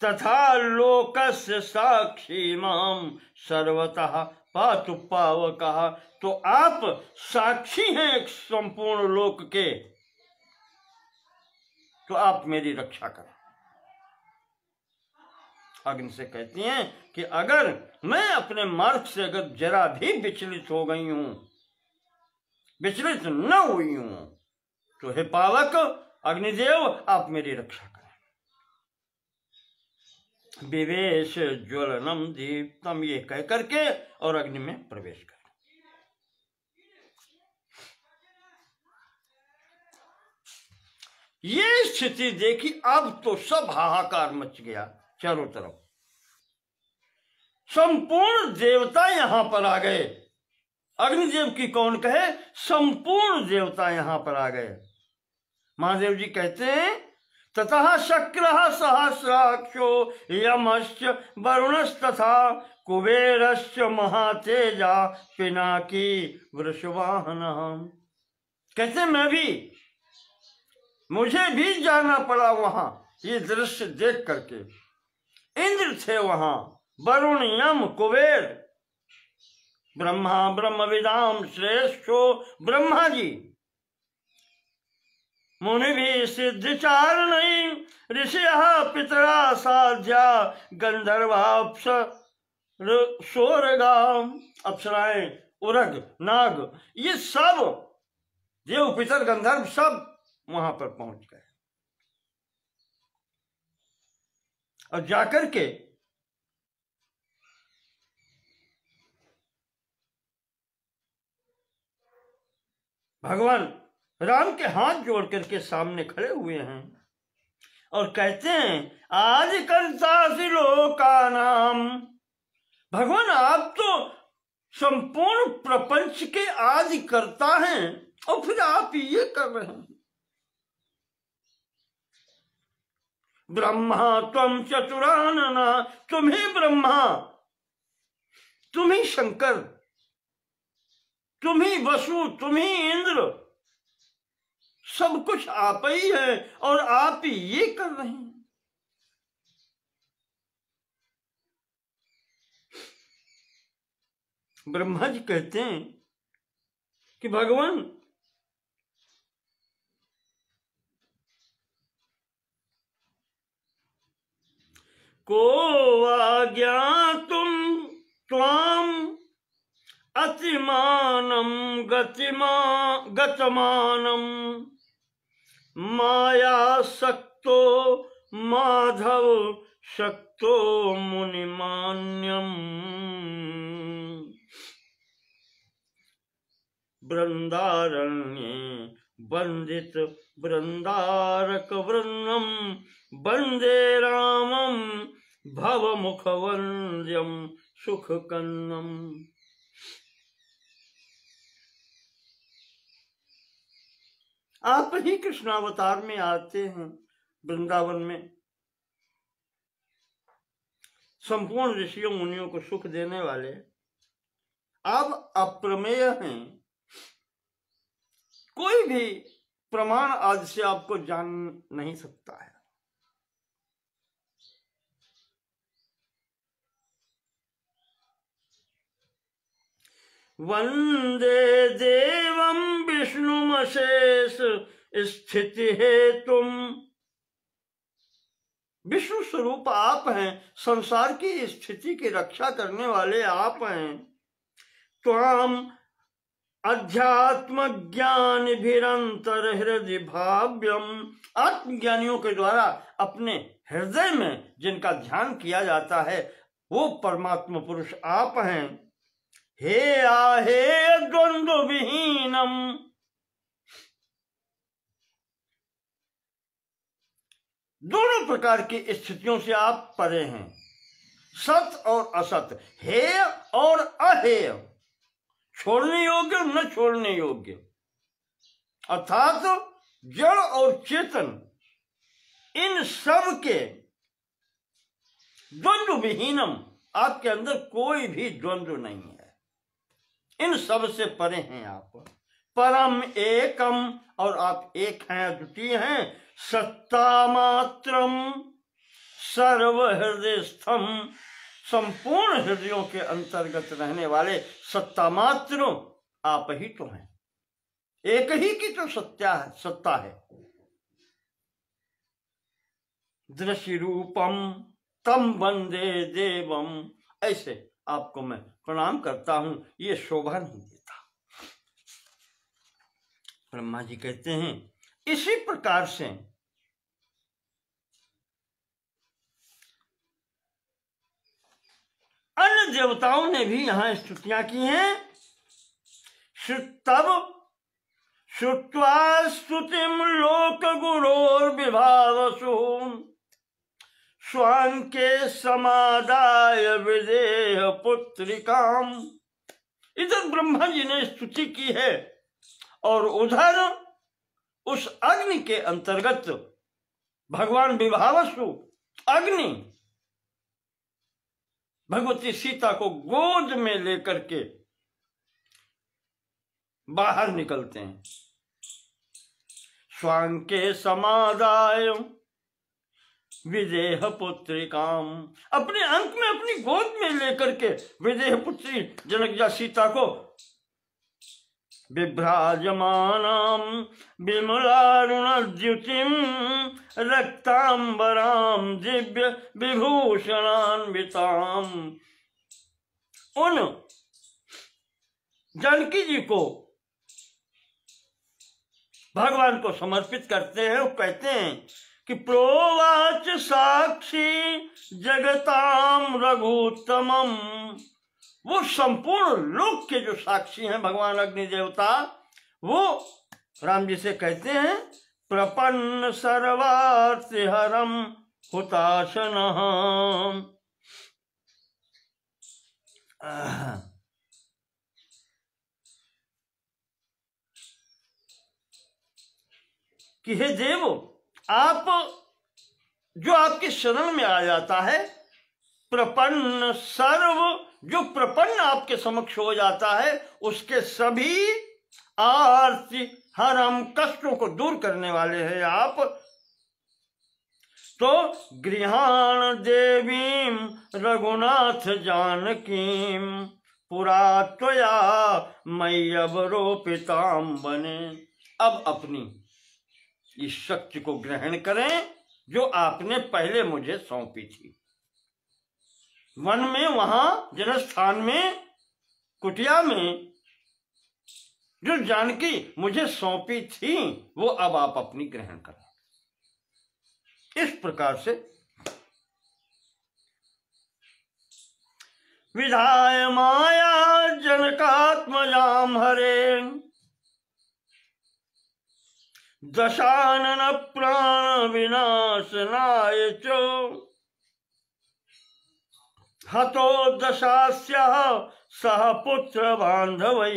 तथा लोकस्य साक्षी माम सर्वतः पातु पावकः, तो आप साक्षी हैं एक संपूर्ण लोक के, तो आप मेरी रक्षा करें। अग्नि से कहती हैं कि अगर मैं अपने मार्ग से अगर जरा भी विचलित हो गई हूं, विचलित न हुई हूं, तो हे पावक अग्निदेव आप मेरी रक्षा करें। विवेश ज्वलनम दीप्तम, ये कह करके और अग्नि में प्रवेश कर। ये स्थिति देखी, अब तो सब हाहाकार मच गया चारों तरफ। संपूर्ण देवता यहां पर आ गए। अग्निदेव की कौन कहे, संपूर्ण देवता यहां पर आ गए। महादेव जी कहते हैं ततः शक्रः सहस्राक्षो यमश्च वरुणस्तथा कुबेरश्च महातेजा पिनाकी वृषवाहनः। कहते मुझे भी जाना पड़ा वहां ये दृश्य देख करके। इंद्र थे वहां, वरुण यम कुबेर, ब्रह्मा ब्रह्मविदाम श्रेष्ठो ब्रह्मा जी, मुनि भी सिद्ध चारण ऋषिया पितरा साध्या गंधर्वाप्स सोरगा, अप्सराएं उरग नाग, ये सब देव पितर गंधर्व सब वहां पर पहुंच गए और जाकर के भगवान राम के हाथ जोड़ करके सामने खड़े हुए हैं और कहते हैं आदि कर्ता लोका नाम। भगवान आप तो संपूर्ण प्रपंच के आदि कर्ता हैं और फिर आप ये कर रहे हैं। ब्रह्मा त्वं चतुरानना, तुम्ही ब्रह्मा, तुम्ही शंकर, तुम्ही वसु, तुम्ही इंद्र, सब कुछ आप ही है और आप ही ये कर रहे हैं। ब्रह्मा जी कहते हैं कि भगवान को आज्ञातुम त्वाम अतिमानम गतमानम माया सक्तो माधव शक्तो मुनिमान्यम वृंदारण्ये वंदित वृंदारक वृन्नम वंदे रामम भवमुखवन्द्यम सुखकन्नम। आप ही कृष्णावतार में आते हैं वृंदावन में, संपूर्ण ऋषियों मुनियों को सुख देने वाले। आप अप्रमेय हैं, कोई भी प्रमाण आदि से आपको जान नहीं सकता है। वंदे देवं विष्णुमशेष स्थिति हेतुम, विष्णु स्वरूप आप हैं, संसार की स्थिति की रक्षा करने वाले आप हैं। त्वाम अध्यात्म ज्ञान भिरंतर हृदय भाव्यम, आत्मज्ञानियों के द्वारा अपने हृदय में जिनका ध्यान किया जाता है वो परमात्मा पुरुष आप हैं। हे आहे द्वंद्व विहीनम, दोनों प्रकार की स्थितियों से आप परे हैं, सत और असत, हेय और अहेय, छोड़ने योग्य न छोड़ने योग्य, अर्थात जड़ और चेतन, इन सब के द्वंद्व विहीनम, आपके अंदर कोई भी द्वंद्व नहीं है, इन सब से परे हैं आप। परम एकम, और आप एक हैं, अद्वितीय हैं। सत्ता मात्रम सर्व हृदय स्थम, संपूर्ण हृदयों के अंतर्गत रहने वाले सत्ता मात्र आप ही तो हैं, एक ही की तो सत्ता है। दृश्य रूपम तम वंदे देवम, ऐसे आपको मैं प्रणाम करता हूं, ये शोभा नहीं देता। ब्रह्मा जी कहते हैं इसी प्रकार से अन्य देवताओं ने भी यहां स्तुतियां की हैं। तब श्रुत्वा स्तुतिम लोक गुरोर विभावसु स्वांके समादाय विदेह पुत्रिकाम। इधर ब्रह्मा जी ने स्तुति की है और उधर उस अग्नि के अंतर्गत भगवान विभावसु अग्नि भगवती सीता को गोद में लेकर के बाहर निकलते हैं। स्वांके समादाय विदेह पुत्रिकाम, अपने अंक में अपनी गोद में लेकर के विदेह पुत्री जनकजा सीता को विभ्राजमानाम विमलारुणद्युतिम रक्तांबराम दिव्य विभूषणान्विताम, उन जानकी जी को भगवान को समर्पित करते हैं और कहते हैं कि प्रोवाच साक्षी जगताम रघुत्तमम, वो संपूर्ण लोक के जो साक्षी हैं भगवान अग्नि देवता, वो राम जी से कहते हैं प्रपन्न सर्वार्तिहरम हुताशनः, कि हे देव, आप जो आपके शरण में आ जाता है, प्रपन्न सर्व, जो प्रपन्न आपके समक्ष हो जाता है, उसके सभी आर्ति हरम, कष्टों को दूर करने वाले हैं आप। तो गृहाण देवीम रघुनाथ जानकीम पुरा त्वया मयि अवरोपिताम बने। अब अपनी इस शक्ति को ग्रहण करें जो आपने पहले मुझे सौंपी थी। वन में, वहां जनस्थान में, कुटिया में जो जानकी मुझे सौंपी थी, वो अब आप अपनी ग्रहण करें। इस प्रकार से विधाय माया जनकात्मजाम हरे दशानन प्राण विनाशनाय च हतो दशास्यः सह पुत्र बांधवै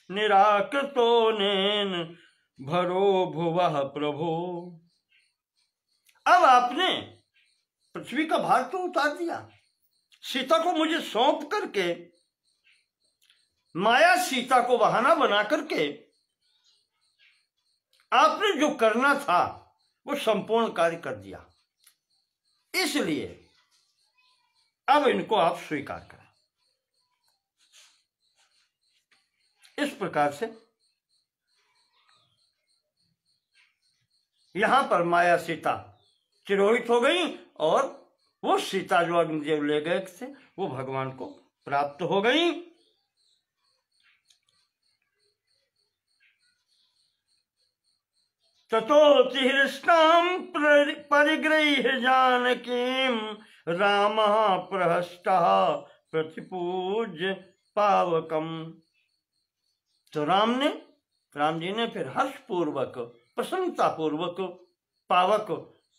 निराकृतो नेन भरो भुवः प्रभो। अब आपने पृथ्वी का भार तो उतार दिया, सीता को मुझे सौंप करके, माया सीता को बहाना बना करके आपने जो करना था वो संपूर्ण कार्य कर दिया। इसलिए अब इनको आप स्वीकार करें। इस प्रकार से यहां पर माया सीता चिरोहित हो गई और वो सीता जो अग्निदेव ले गए थे वो भगवान को प्राप्त हो गई। ततोतिहृष्टां परिगृह्य जानकीं रामः प्रहष्टः प्रतिपूज्य पावकम। तो राम जी ने फिर हर्ष पूर्वक, प्रसन्नता पूर्वक पावक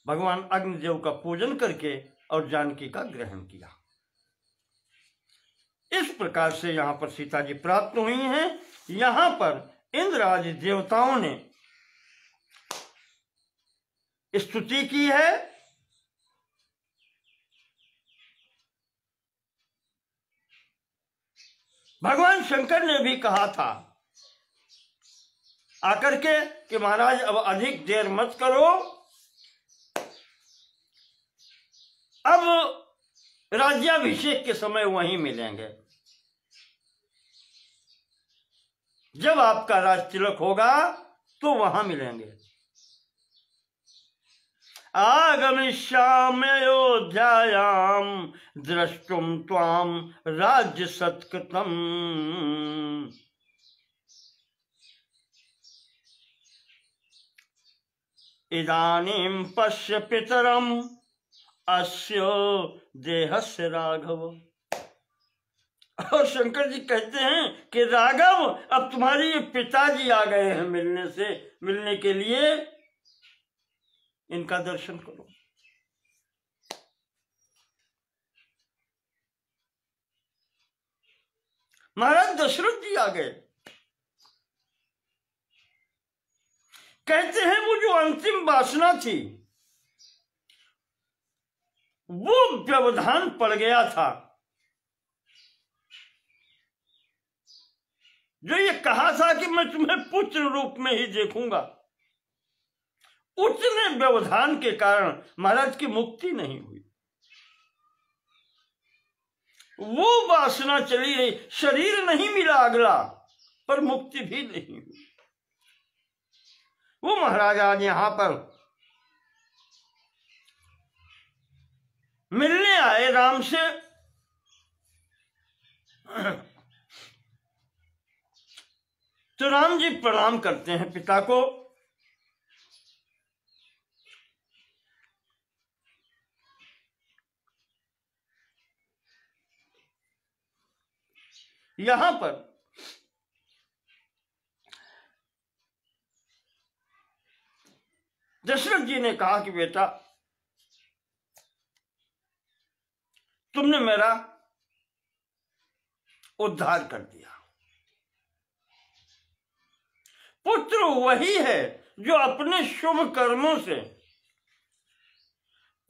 भगवान अग्निदेव का पूजन करके और जानकी का ग्रहण किया। इस प्रकार से यहाँ पर सीता जी प्राप्त हुई हैं। यहाँ पर इंद्र आदि देवताओं ने स्तुति की है। भगवान शंकर ने भी कहा था आकर के कि महाराज अब अधिक देर मत करो, अब राज्याभिषेक के समय वहीं मिलेंगे, जब आपका राज तिलक होगा तो वहां मिलेंगे। आगमिष्यामि अयोध्यायां द्रष्टुम त्वाम राज्य सत्कृतम। इदानीं पश्य पितरम अस्य देहस्य राघव। और शंकर जी कहते हैं कि राघव, अब तुम्हारे पिताजी आ गए हैं मिलने के लिए, इनका दर्शन करो। महाराज दशरथ जी आ गए। कहते हैं वो जो अंतिम वासना थी वो व्यवधान पड़ गया था। जो ये कहा था कि मैं तुम्हें पुत्र रूप में ही देखूंगा, उतने व्यवधान के कारण महाराज की मुक्ति नहीं हुई। वो वासना चली रही, शरीर नहीं मिला अगला, पर मुक्ति भी नहीं हुई। वो महाराज आज यहां पर मिलने आए राम से। तो राम जी प्रणाम करते हैं पिता को। यहां पर दशरथ जी ने कहा कि बेटा, तुमने मेरा उद्धार कर दिया। पुत्र वही है जो अपने शुभ कर्मों से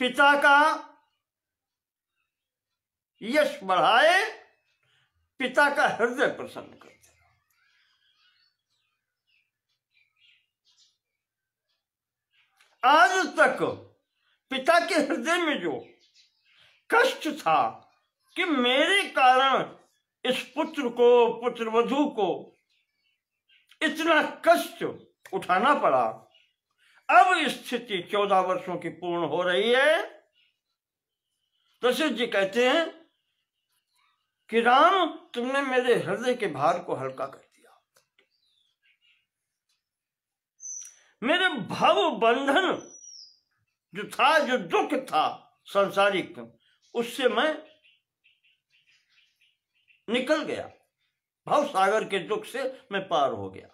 पिता का यश बढ़ाए, पिता का हृदय प्रसन्न करते। आज तक पिता के हृदय में जो कष्ट था कि मेरे कारण इस पुत्र को, पुत्रवधू को इतना कष्ट उठाना पड़ा, अब स्थिति 14 वर्षों की पूर्ण हो रही है। दशरथ जी कहते हैं कि राम, तुमने मेरे हृदय के भार को हल्का कर दिया। मेरे भाव बंधन जो था, जो दुख था सांसारिक, उससे मैं निकल गया। भाव सागर के दुख से मैं पार हो गया,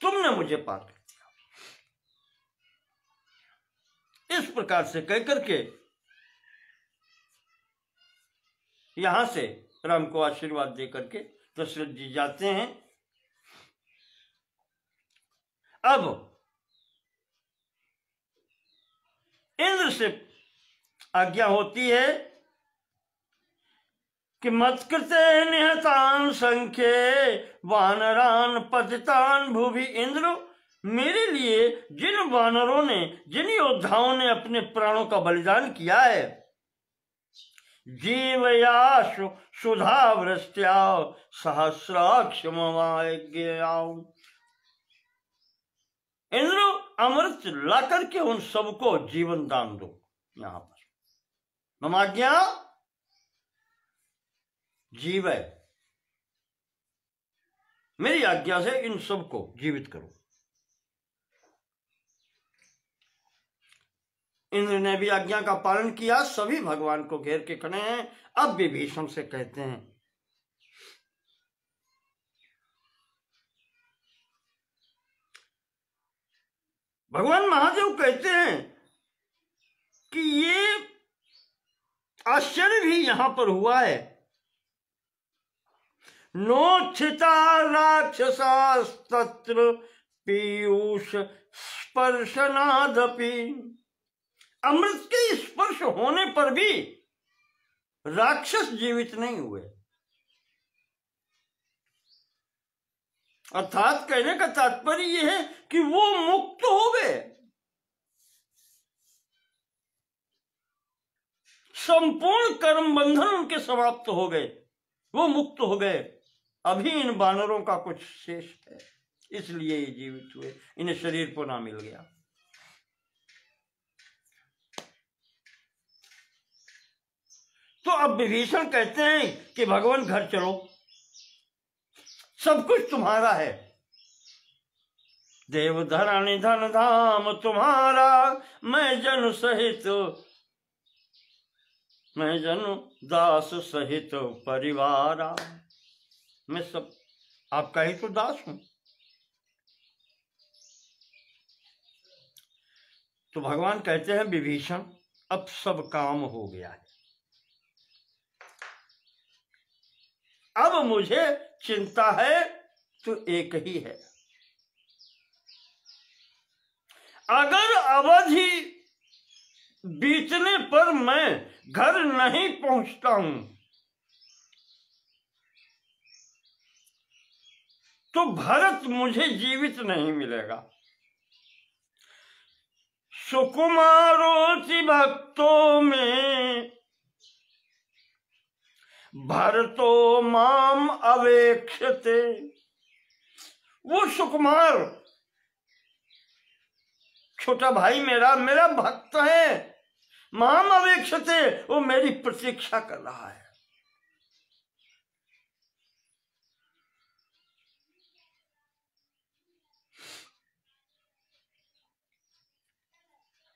तुमने मुझे पार कर दिया। इस प्रकार से कहकर के यहां से राम को आशीर्वाद देकर के दशरथ जी जाते हैं। अब इंद्र से आज्ञा होती है कि मत्कृते निहतान संख्ये वानरान पतितान भुवि। इंद्र, मेरे लिए जिन वानरों ने, जिन योद्धाओं ने अपने प्राणों का बलिदान किया है, जीवयाशु सुधा वृष्ट्या सहस्राक्षमाज्ञाओ। इंद्र, अमृत लाकर के उन सबको जीवन दान दो। यहां पर ममाज्ञा जीव है, मेरी आज्ञा से इन सबको जीवित करो। इंद्र ने भी आज्ञा का पालन किया, सभी भगवान को घेर के खड़े हैं। अब विभीषण से कहते हैं, भगवान महादेव कहते हैं कि ये आश्चर्य भी यहां पर हुआ है। नोत्थिता राक्षसास्तत्र पीयूष स्पर्शनादपि। अमृत के स्पर्श होने पर भी राक्षस जीवित नहीं हुए। अर्थात कहने का तात्पर्य यह है कि वो मुक्त हो गए, संपूर्ण कर्म बंधन उनके समाप्त हो गए, वो मुक्त हो गए। अभी इन वानरों का कुछ शेष है, इसलिए ये जीवित हुए, इन्हें शरीर पुनः मिल गया। तो अब विभीषण कहते हैं कि भगवान घर चलो, सब कुछ तुम्हारा है, देवधरानी धन धाम तुम्हारा, मैं जन सहित, मैं जन दास सहित परिवारा, मैं सब आपका ही तो दास हूं। तो भगवान कहते हैं विभीषण अब सब काम हो गया है, अब मुझे चिंता है तो एक ही है, अगर अवधि बीतने पर मैं घर नहीं पहुंचता हूं तो भरत मुझे जीवित नहीं मिलेगा। सुकुमारोति भक्तों में भरतो माम अवेक्षते। वो सुकुमार छोटा भाई मेरा भक्त है, माम अवेक्षते, वो मेरी प्रतीक्षा कर रहा है।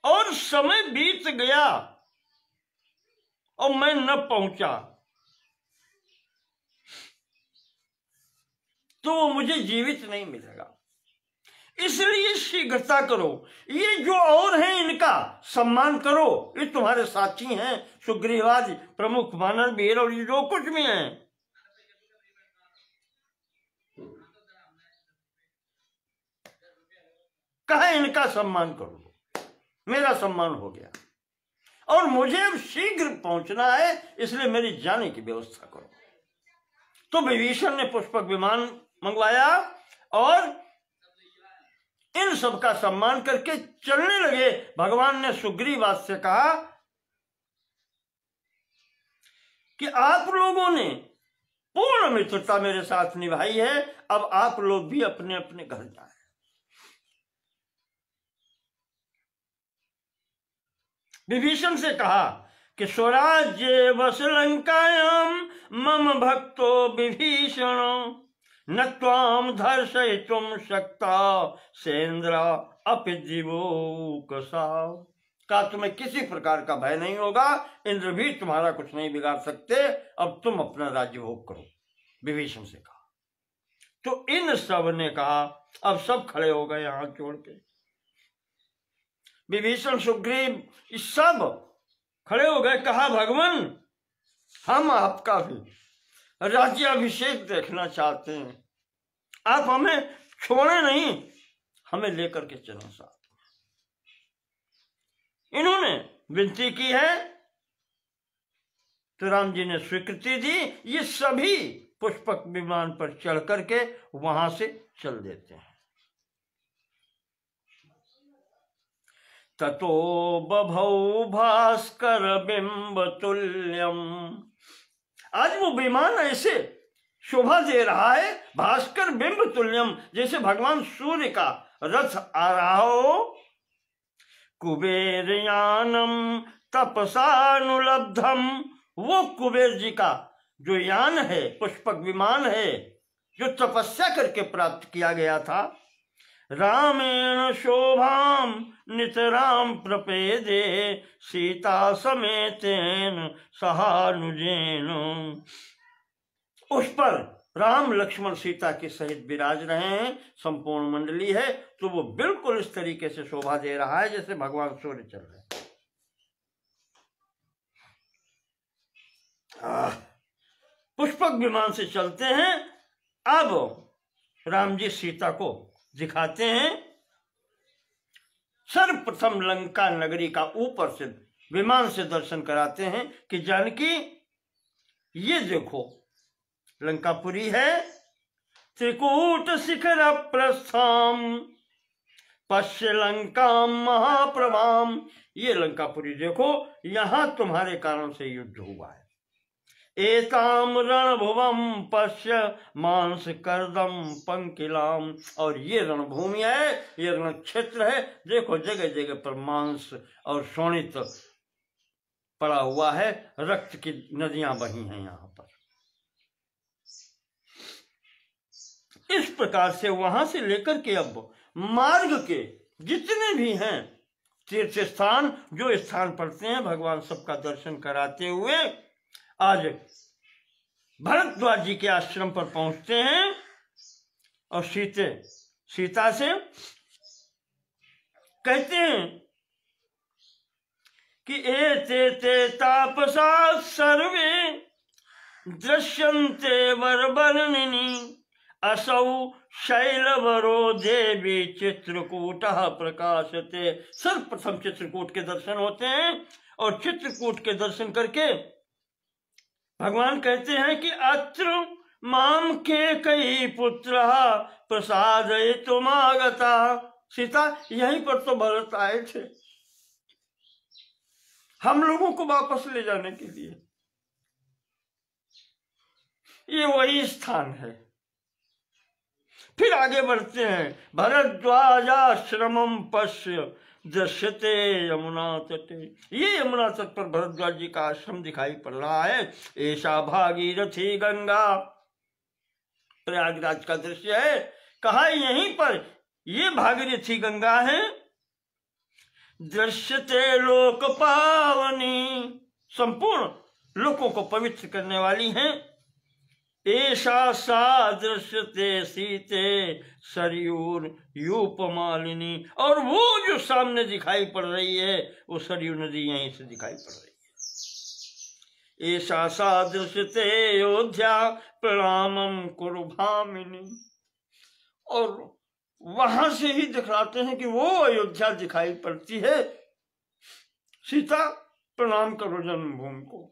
और समय बीत गया और मैं न पहुंचा तो वो मुझे जीवित नहीं मिलेगा। इसलिए शीघ्रता करो, ये जो और हैं इनका सम्मान करो, ये तुम्हारे साथी हैं, सुग्रीवादि प्रमुख वानर वीर और ये जो कुछ भी हैं, कहे इनका सम्मान करो, मेरा सम्मान हो गया और मुझे अब शीघ्र पहुंचना है, इसलिए मेरी जाने की व्यवस्था करो। तो विभीषण ने पुष्पक विमान मंगवाया और इन सबका सम्मान करके चलने लगे। भगवान ने सुग्रीवाद से कहा कि आप लोगों ने पूर्ण मित्रता मेरे साथ निभाई है, अब आप लोग भी अपने अपने घर जाएं। विभीषण से कहा कि स्वराज्ये वस लंकायाम मम भक्तो विभीषण, न त्वाम धर्षयितुम शक्ता सेन्द्र अपि जीवोकसा। का तुम्हें किसी प्रकार का भय नहीं होगा, इंद्र भी तुम्हारा कुछ नहीं बिगाड़ सकते, अब तुम अपना राज्य भोग करो, विभीषण से कहा। तो इन सब ने कहा, अब सब खड़े हो गए हाथ जोड़ के, विभीषण सुग्रीव सब खड़े हो गए। कहा भगवान हम आपका भी राज्याभिषेक देखना चाहते हैं, आप हमें छोड़े नहीं, हमें लेकर के चलो साथ। इन्होंने विनती की है तो राम जी ने स्वीकृति दी। ये सभी पुष्पक विमान पर चढ़ करके वहां से चल देते हैं। ततो बभौ भास्कर बिंब तुल्यम। आज वो विमान ऐसे शोभा दे रहा है, भास्कर बिंब तुल्यम, जैसे भगवान सूर्य का रथ आ रहा हो। कुबेर यानम तपसानुलब्धम, वो कुबेर जी का जो यान है, पुष्पक विमान है, जो तपस्या करके प्राप्त किया गया था। रामेण शोभाम नितराम प्रपेदे सीता समेतेन सहानुजेन। उस पर राम लक्ष्मण सीता के सहित विराज रहे हैं, संपूर्ण मंडली है, तो वो बिल्कुल इस तरीके से शोभा दे रहा है जैसे भगवान सूर्य चल रहे हैं। पुष्पक विमान से चलते हैं। अब राम जी सीता को दिखाते हैं, सर्वप्रथम लंका नगरी का ऊपर से विमान से दर्शन कराते हैं कि जानकी ये देखो लंकापुरी है, त्रिकूट शिखर प्रस्थाम पश्य लंका महाप्रभाम। ये लंकापुरी देखो, यहां तुम्हारे कारण से युद्ध हुआ है। एताम रणभुवम पश्य मांस करदम पंकिलाम। और ये रणभूमि है, ये रण क्षेत्र है। देखो जगह जगह पर मांस और शोणित पड़ा हुआ है, रक्त की नदियां बही हैं यहां पर। इस प्रकार से वहां से लेकर के अब मार्ग के जितने भी हैं तीर्थ स्थान, जो स्थान पड़ते हैं, भगवान सबका दर्शन कराते हुए आज भरद्वाज जी के आश्रम पर पहुंचते हैं। और सीता से कहते हैं कि एते तापसा सर्वे दृश्यन्ते वरवर्णिनी असौ शैलवरो देवी चित्रकूटः प्रकाशते। सर्वप्रथम चित्रकूट के दर्शन होते हैं और चित्रकूट के दर्शन करके भगवान कहते हैं कि अत्र माम के कई पुत्र प्रसादयितुमागता। सीता यहीं पर तो भरत आए थे हम लोगों को वापस ले जाने के लिए, ये वही स्थान है। फिर आगे बढ़ते हैं। भरद्वाजाश्रमम पश्य दृश्यते यमुना तटे। ये यमुना तट पर भरद्वाज जी का आश्रम दिखाई पड़ रहा है। ऐसा भागीरथी गंगा, प्रयागराज का दृश्य है। कहा यहीं पर ये भागीरथी गंगा है। दृश्यते लोक पावनी, संपूर्ण लोकों को पवित्र करने वाली है। ऐसा सा दृश्यते सीते सरयूर यूपमालिनी। और वो जो सामने दिखाई पड़ रही है वो सरयू नदी यहीं से दिखाई पड़ रही है। ऐसा सा दृश्यते अयोध्या प्रणामम कुरु भामिनी। और वहां से ही दिखलाते हैं कि वो अयोध्या दिखाई पड़ती है। सीता प्रणाम करो जन्मभूमि को।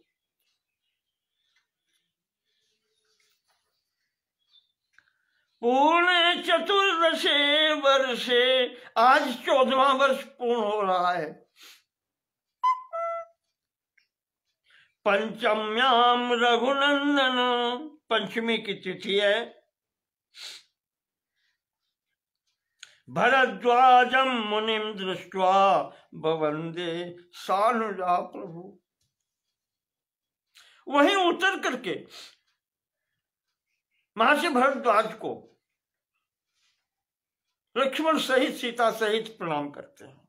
पूर्ण चतुर्दशे वर्षे, आज 14वां वर्ष पूर्ण हो रहा है। पंचम्याम रघुनंदन, पंचमी की तिथि है। भरद्वाजम मुनिम दृष्ट्वा भवंदे सानुजा प्रभु। वहीं उतर करके महर्षि भरद्वाज को लक्ष्मण सहित सीता सहित प्रणाम करते हैं।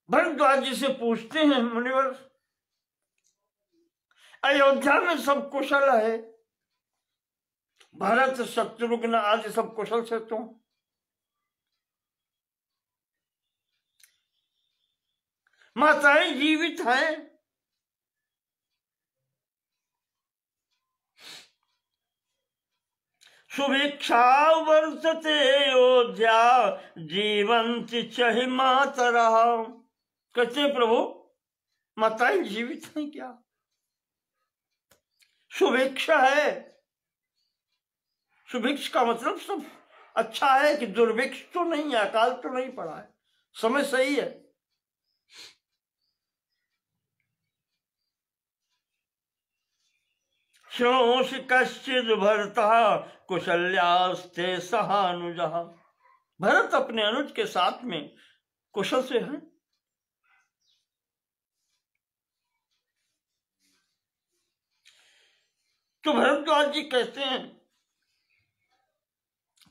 भरद्वाज जी से पूछते हैं, मुनिवर अयोध्या में सब कुशल है? भरत शत्रुघ्न आदि सब कुशल से तुम? माताएं जीवित हैं? सुभिक्षा वर्तते अयोध्या जीवंती चहि मातरा। कहते प्रभु माताएं जीवित हैं क्या? सुभिक्षा है। सुभिक्ष का मतलब सब अच्छा है कि दुर्भिक्ष तो नहीं है, अकाल तो नहीं पड़ा है, समय सही है। श्रोष कश्चिद भरता कुशल्यास्ते सहानुजा। भरत अपने अनुज के साथ में कुशल से हैं। तो भरद्वाज जी कहते हैं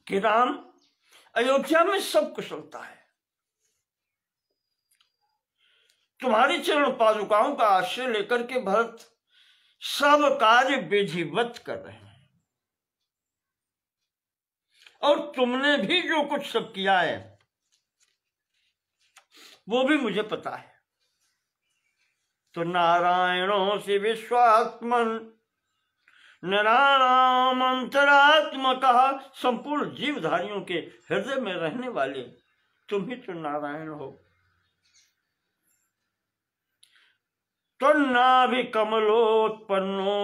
कि राम अयोध्या में सब कुशलता है। तुम्हारी चरण पादुकाओं का आश्रय लेकर के भरत सब कार्य विधिवत कर रहे हैं। और तुमने भी जो कुछ सब किया है वो भी मुझे पता है। तो नारायणों से विश्वात्मन निरानाम अंतरात्मका, संपूर्ण जीवधारियों के हृदय में रहने वाले तुम ही तो नारायण हो। तो नाभि कमलोत्पन्नो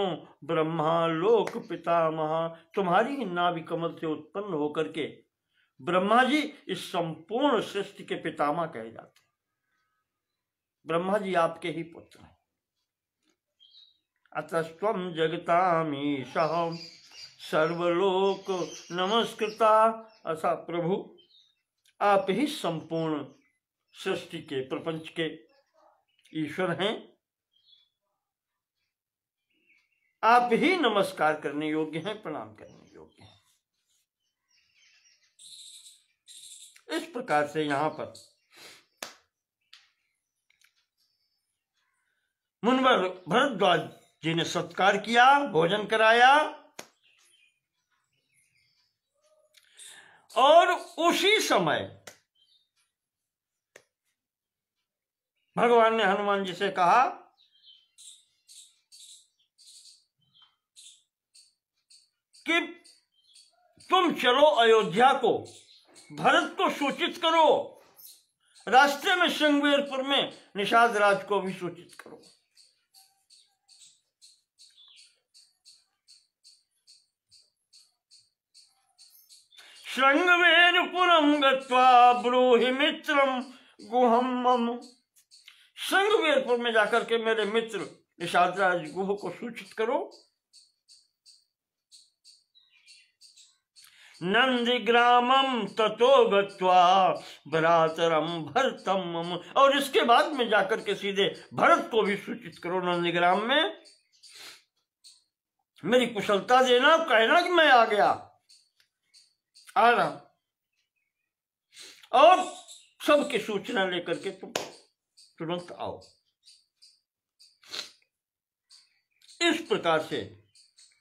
ब्रह्मा लोक पितामह, तुम्हारी ही नाभि कमल से उत्पन्न होकर के ब्रह्मा जी इस संपूर्ण सृष्टि के पितामह कहे जाते हैं। ब्रह्मा जी आपके ही पुत्र हैं। अतस्त्वं जगतामीशः सर्वलोक नमस्कृता, ऐसा प्रभु आप ही संपूर्ण सृष्टि के प्रपंच के ईश्वर हैं। आप ही नमस्कार करने योग्य हैं, प्रणाम करने योग्य हैं। इस प्रकार से यहां पर मुनिवर भरद्वाज जी ने सत्कार किया, भोजन कराया, और उसी समय भगवान ने हनुमान जी से कहा कि तुम चलो अयोध्या को, भरत को सूचित करो, रास्ते में श्रृंगवेरपुर में निषाद राज को भी सूचित करो। श्रृंगवेरपुरम गत्वा ब्रूहि मित्रम गुहम मम, श्रृंगवेरपुर में जाकर के मेरे मित्र निषाद राज गुह को सूचित करो। नंदीग्रामम ततो गत्वा भरातरम भरतम मम, और इसके बाद में जाकर के सीधे भरत को भी सूचित करो नंदीग्राम में, मेरी कुशलता देना, कहना कि मैं आ गया, आ रहा, और सबकी सूचना लेकर के तुम तुरंत आओ। इस प्रकार से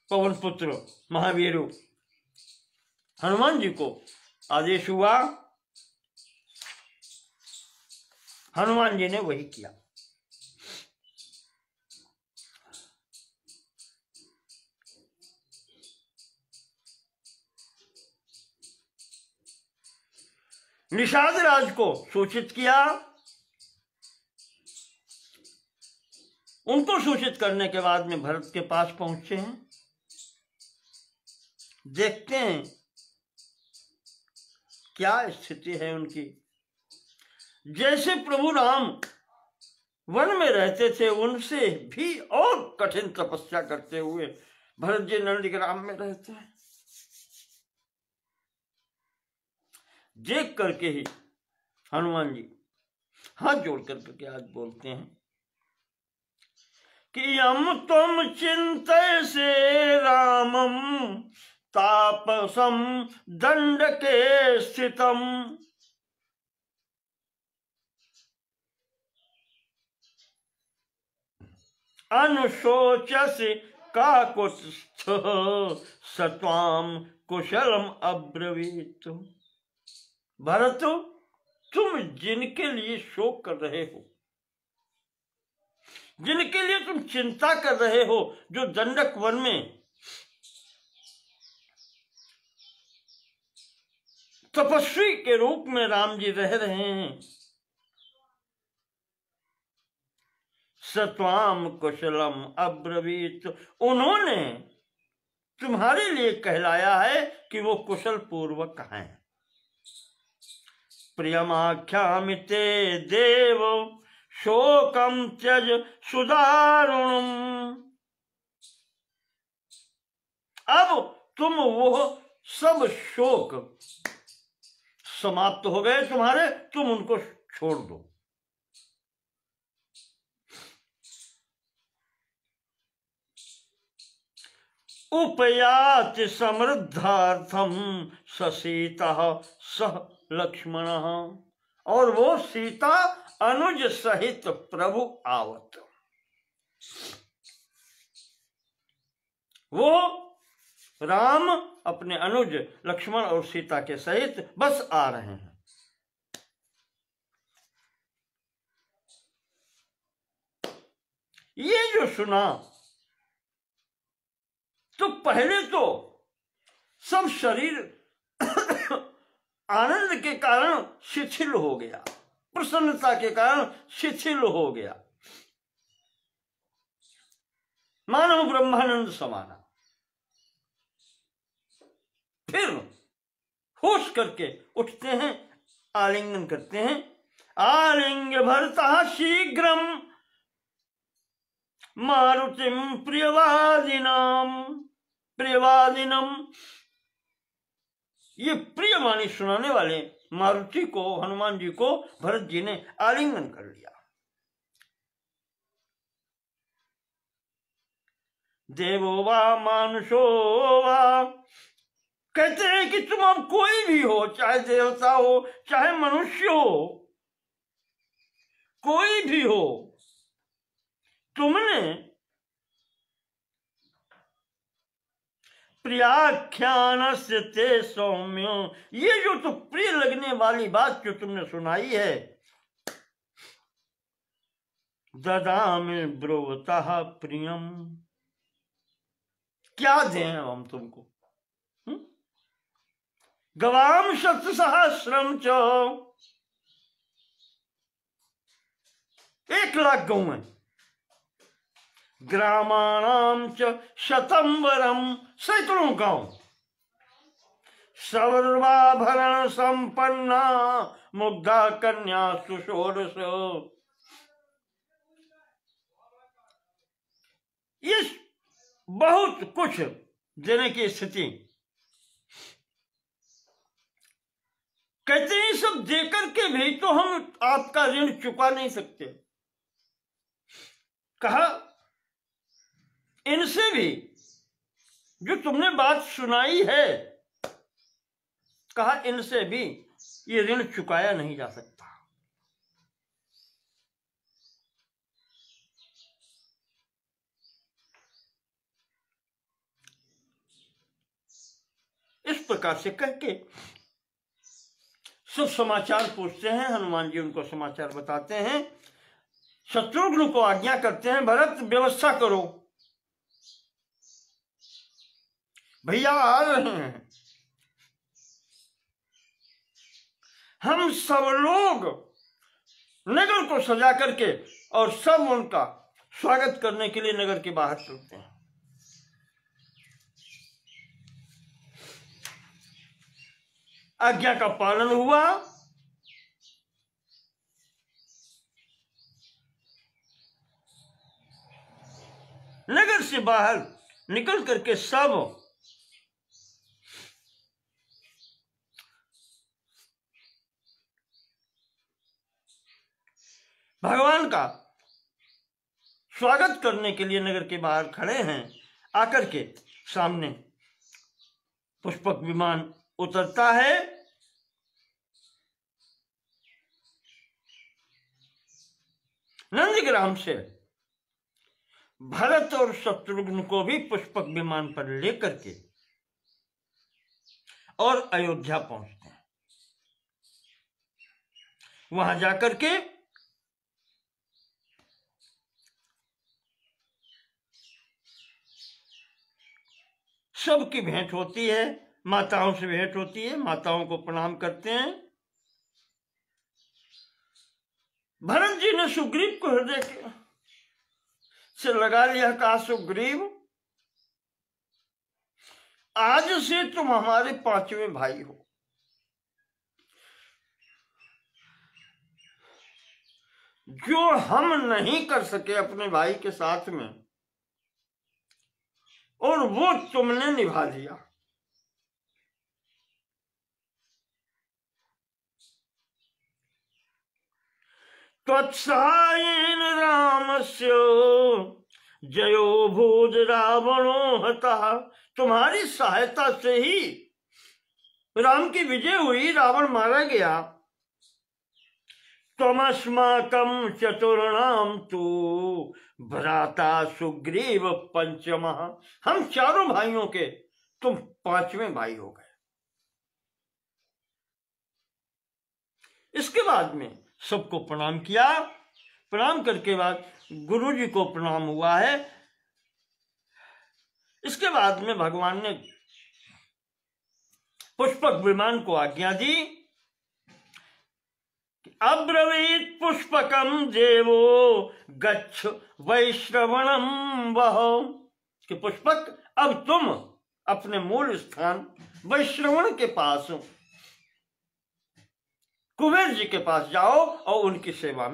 पवन पुत्र महावीर हनुमान जी को आदेश हुआ। हनुमान जी ने वही किया। निषाद राज को सूचित किया। उनको सूचित करने के बाद में भरत के पास पहुंचे हैं। देखते हैं क्या स्थिति है उनकी। जैसे प्रभु राम वन में रहते थे, उनसे भी और कठिन तपस्या करते हुए भरत जी नंदीग्राम में रहते हैं। देख करके ही हनुमान जी हाथ जोड़ करके आज बोलते हैं कि यम तुम चिंतय से रामम तापसम दंड के स्थितम, अनुशोचसि काकुत्स्थ सत्वाम कुशलम अब्रवीत। भरत, तुम जिनके लिए शोक कर रहे हो, जिनके लिए तुम चिंता कर रहे हो, जो दंडक वन में तपस्वी के रूप में राम जी रह रहे हैं, सत्वाम कुशलम अब्रवीत, उन्होंने तुम्हारे लिए कहलाया है कि वो कुशल पूर्वक हैं। प्रियमाख्यामिते देव शोकम त्यज सुदारुणम, अब तुम वो सब शोक समाप्त हो गए तुम्हारे, तुम उनको छोड़ दो। उपयाति समृद्धार्थम ससीता सह लक्ष्मण, और वो सीता अनुज सहित प्रभु आवत। वो राम अपने अनुज लक्ष्मण और सीता के सहित बस आ रहे हैं। सुना तो पहले तो सब शरीर आनंद के कारण शिथिल हो गया, प्रसन्नता के कारण शिथिल हो गया, मानो ब्रह्मानंद समाना। फिर होश करके उठते हैं, आलिंगन करते हैं। आलिंग भरता शीघ्रम मारुतिम प्रियवादिनम। ये प्रिय वाणी सुनाने वाले मारुति को, हनुमान जी को भरत जी ने आलिंगन कर लिया। देवो वा मानुषो वा, कहते हैं कि तुम अब कोई भी हो, चाहे देवता हो चाहे मनुष्य हो, कोई भी हो, तुमने प्रियाख्यान से ते सौम्यो, ये जो तो प्रिय लगने वाली बात जो तुमने सुनाई है, ददामि ब्रुवतः प्रियम, क्या दें हम तुमको? गवाम शत सहस्रम च, 1,00,000 गौएं, ग्रामाणाम च शतम वरम, सैकड़ों गांव, सर्वाभरण संपन्ना मुग्धा कन्या सुषोडश। ये बहुत कुछ देने की स्थिति, कहते हैं सब देकर के भी तो हम आपका ऋण चुका नहीं सकते। कहा इनसे भी जो तुमने बात सुनाई है, कहा इनसे भी ये ऋण चुकाया नहीं जा सकता। इस प्रकार से कह के सब समाचार पूछते हैं। हनुमान जी उनको समाचार बताते हैं, शत्रुघ्न को आज्ञा करते हैं, भरत व्यवस्था करो, भैया आ रहे हैं। हम सब लोग नगर को सजा करके और सब उनका स्वागत करने के लिए नगर के बाहर चलते हैं। आज्ञा का पालन हुआ। नगर से बाहर निकल करके सब भगवान का स्वागत करने के लिए नगर के बाहर खड़े हैं। आकर के सामने पुष्पक विमान उतरता है। नंदीग्राम से भरत और शत्रुघ्न को भी पुष्पक विमान पर लेकर के और अयोध्या पहुंचते हैं। वहां जाकर के सबकी भेंट होती है, माताओं से भेंट होती है, माताओं को प्रणाम करते हैं। भरत जी ने सुग्रीव को हृदय से लगा लिया, कहा सुग्रीव आज से तुम हमारे 5वें भाई हो। जो हम नहीं कर सके अपने भाई के साथ में, और वो तुमने निभा लिया। त्वत्सहायेन रामस्य जयो भूज रावणो हतः, तुम्हारी सहायता से ही राम की विजय हुई, रावण मारा गया। त्वमस्माकं चतुर्णाम तु भ्राता सुग्रीव पंचमः, हम चारों भाइयों के तुम 5वें भाई हो गए। इसके बाद में सबको प्रणाम किया। प्रणाम करके बाद गुरु जी को प्रणाम हुआ है। इसके बाद में भगवान ने पुष्पक विमान को आज्ञा दी, अब्रवीत पुष्पकम देवो गच्छ वैश्रवणम वह, कि पुष्पक अब तुम अपने मूल स्थान वैश्रवण के पास कुबेर जी के पास जाओ और उनकी सेवा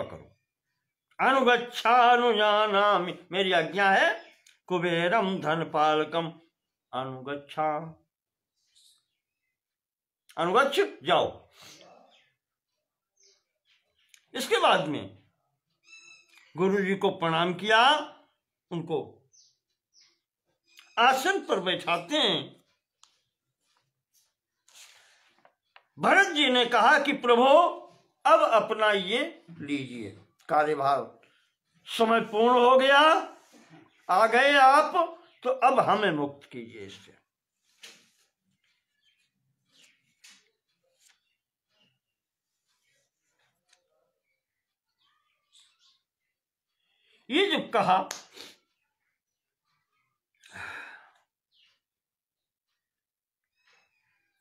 करो। अनुगच्छानुजानामि, मेरी आज्ञा है, कुबेरम धन पालकम अनुगच्छा, अनुगच्छ जाओ। इसके बाद में गुरु जी को प्रणाम किया, उनको आसन पर बैठाते हैं। भरत जी ने कहा कि प्रभु अब अपना ये लीजिए कार्यभार, समय पूर्ण हो गया, आ गए आप, तो अब हमें मुक्त कीजिए इससे। ये जब कहा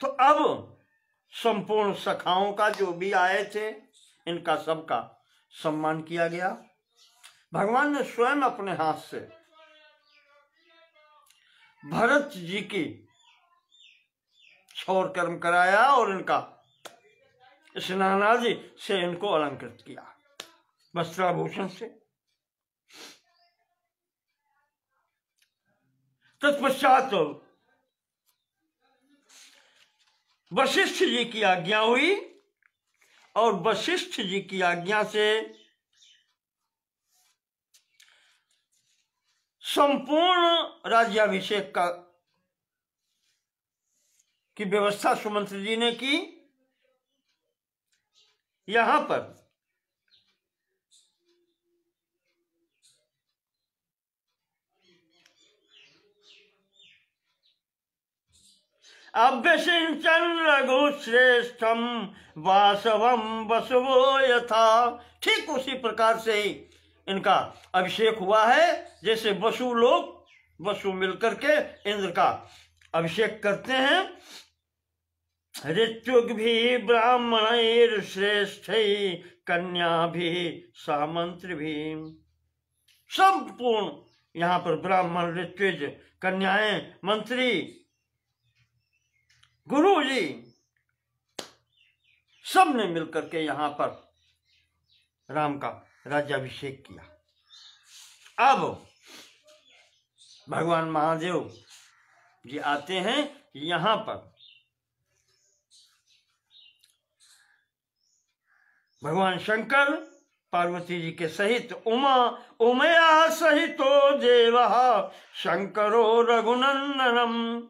तो अब संपूर्ण सखाओं का जो भी आए थे, इनका सबका सम्मान किया गया। भगवान ने स्वयं अपने हाथ से भरत जी की क्षौर कर्म कराया और इनका स्नान आदि से इनको अलंकृत किया वस्त्राभूषण से। तत्पश्चात वशिष्ठ जी की आज्ञा हुई और वशिष्ठ जी की आज्ञा से संपूर्ण राज्याभिषेक की व्यवस्था सुमंत्र जी ने की। यहां पर अभ्यसिंचन रघुश्रेष्ठम वासवम वसवो यथा, ठीक उसी प्रकार से ही इनका अभिषेक हुआ है जैसे वसु लोग वसु मिलकर के इंद्र का अभिषेक करते हैं। ऋत्विक भी ब्राह्मण श्रेष्ठ कन्या भी सामंत्र भी, संपूर्ण यहाँ पर ब्राह्मण ऋत्विज कन्याएं मंत्री गुरु जी सब ने मिलकर के यहाँ पर राम का राज्याभिषेक किया। अब भगवान महादेव जी आते हैं यहाँ पर। भगवान शंकर पार्वती जी के सहित उमया सहितो देवः शंकरो रघुनंदनम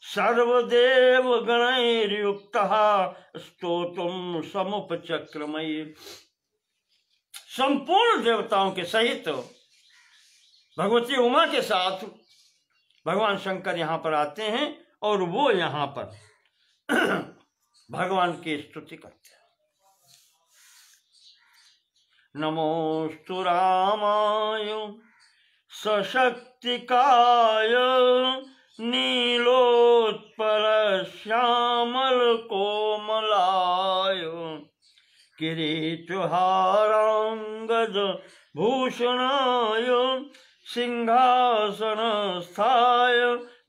सर्वदेव गणैर्युक्तः स्तोतुम समुपचक्रमयि, संपूर्ण देवताओं के सहित भगवती उमा के साथ भगवान शंकर यहाँ पर आते हैं और वो यहाँ पर भगवान की स्तुति करते हैं। नमोस्तु रामाय सशक्तिकाय नीलोत्पल श्यामल कोमलाय किरीटहारांगद भूषणाय सिंहासनस्थाय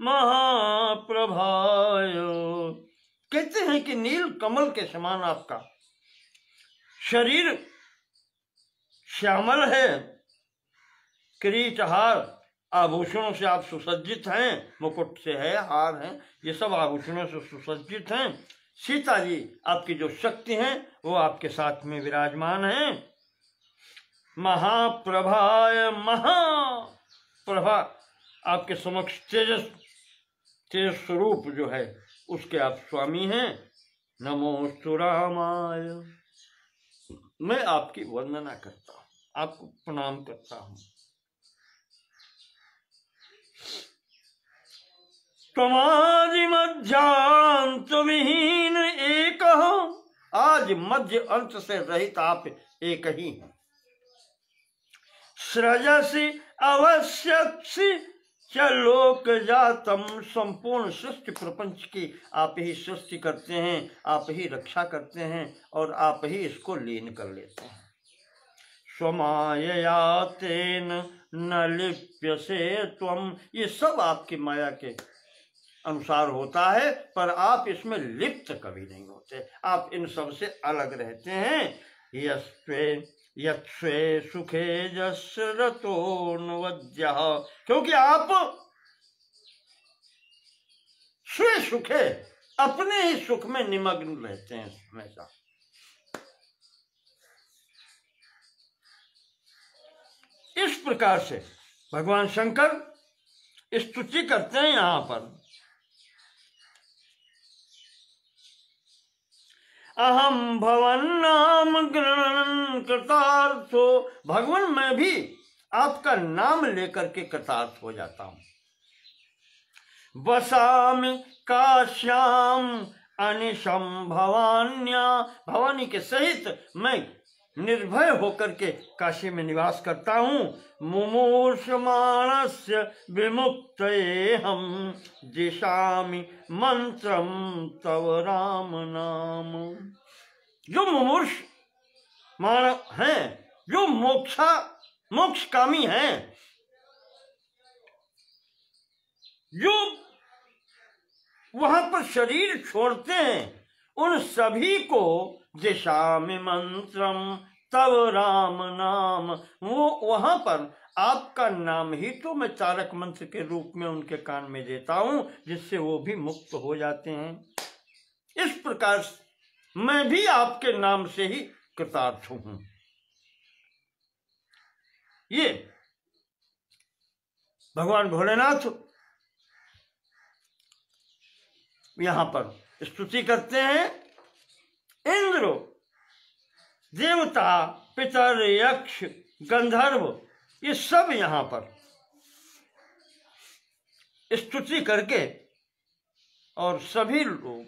महाप्रभाय। कहते हैं कि नील कमल के समान आपका शरीर श्यामल है, किरीटहार आभूषणों से आप सुसज्जित हैं, मुकुट से है, हार हैं, ये सब आभूषणों से सुसज्जित हैं। सीता जी आपकी जो शक्ति हैं वो आपके साथ में विराजमान हैं। महाप्रभाय, महाप्रभा आपके समक्ष तेज स्वरूप जो है उसके आप स्वामी हैं। नमोस्तु रामाय, मैं आपकी वंदना करता हूँ, आपको प्रणाम करता हूँ। त्वमादि मध्यांत विहीन एक, आज मध्य अंत से रहित आप एक ही हैं। सृजसि अवश्यसि च लोक जातम। संपूर्ण सृष्टि प्रपंच की आप ही सृष्टि करते हैं, आप ही रक्षा करते हैं और आप ही इसको लीन कर लेते हैं। स्वमायया तेन न लिप्यसे त्वम। ये सब आपकी माया के अनुसार होता है, पर आप इसमें लिप्त कभी नहीं होते, आप इन सब से अलग रहते हैं। यत्स्वे सुखे जसरतो नवद्यः। क्योंकि आप स्वे सुखे अपने ही सुख में निमग्न रहते हैं हमेशा। इस प्रकार से भगवान शंकर स्तुति करते हैं यहां पर। अहम भवन्नाम गृह्णन् कृतार्थो। भगवान मैं भी आपका नाम लेकर के कृतार्थ हो जाता हूं। वसामि काश्याम अनिशम भवान्या। भवानी के सहित मैं निर्भय होकर के काशी में निवास करता हूँ। मुमूर्षमाणस्य विमुक्तये हम दिशामि मंत्रम तव राम नाम। जो मुमूर्ष मानव हैं, जो मोक्ष कामी हैं, जो वहां पर शरीर छोड़ते हैं, उन सभी को दिशामि मंत्रम तव राम नाम। वो वहां पर आपका नाम ही तो मैं तारक मंत्र के रूप में उनके कान में देता हूं, जिससे वो भी मुक्त हो जाते हैं। इस प्रकार मैं भी आपके नाम से ही कृतार्थ हूं। ये भगवान भोलेनाथ यहां पर स्तुति करते हैं। इंद्र, देवता, पितर, यक्ष, गंधर्व, ये सब यहां पर स्तुति करके और सभी लोग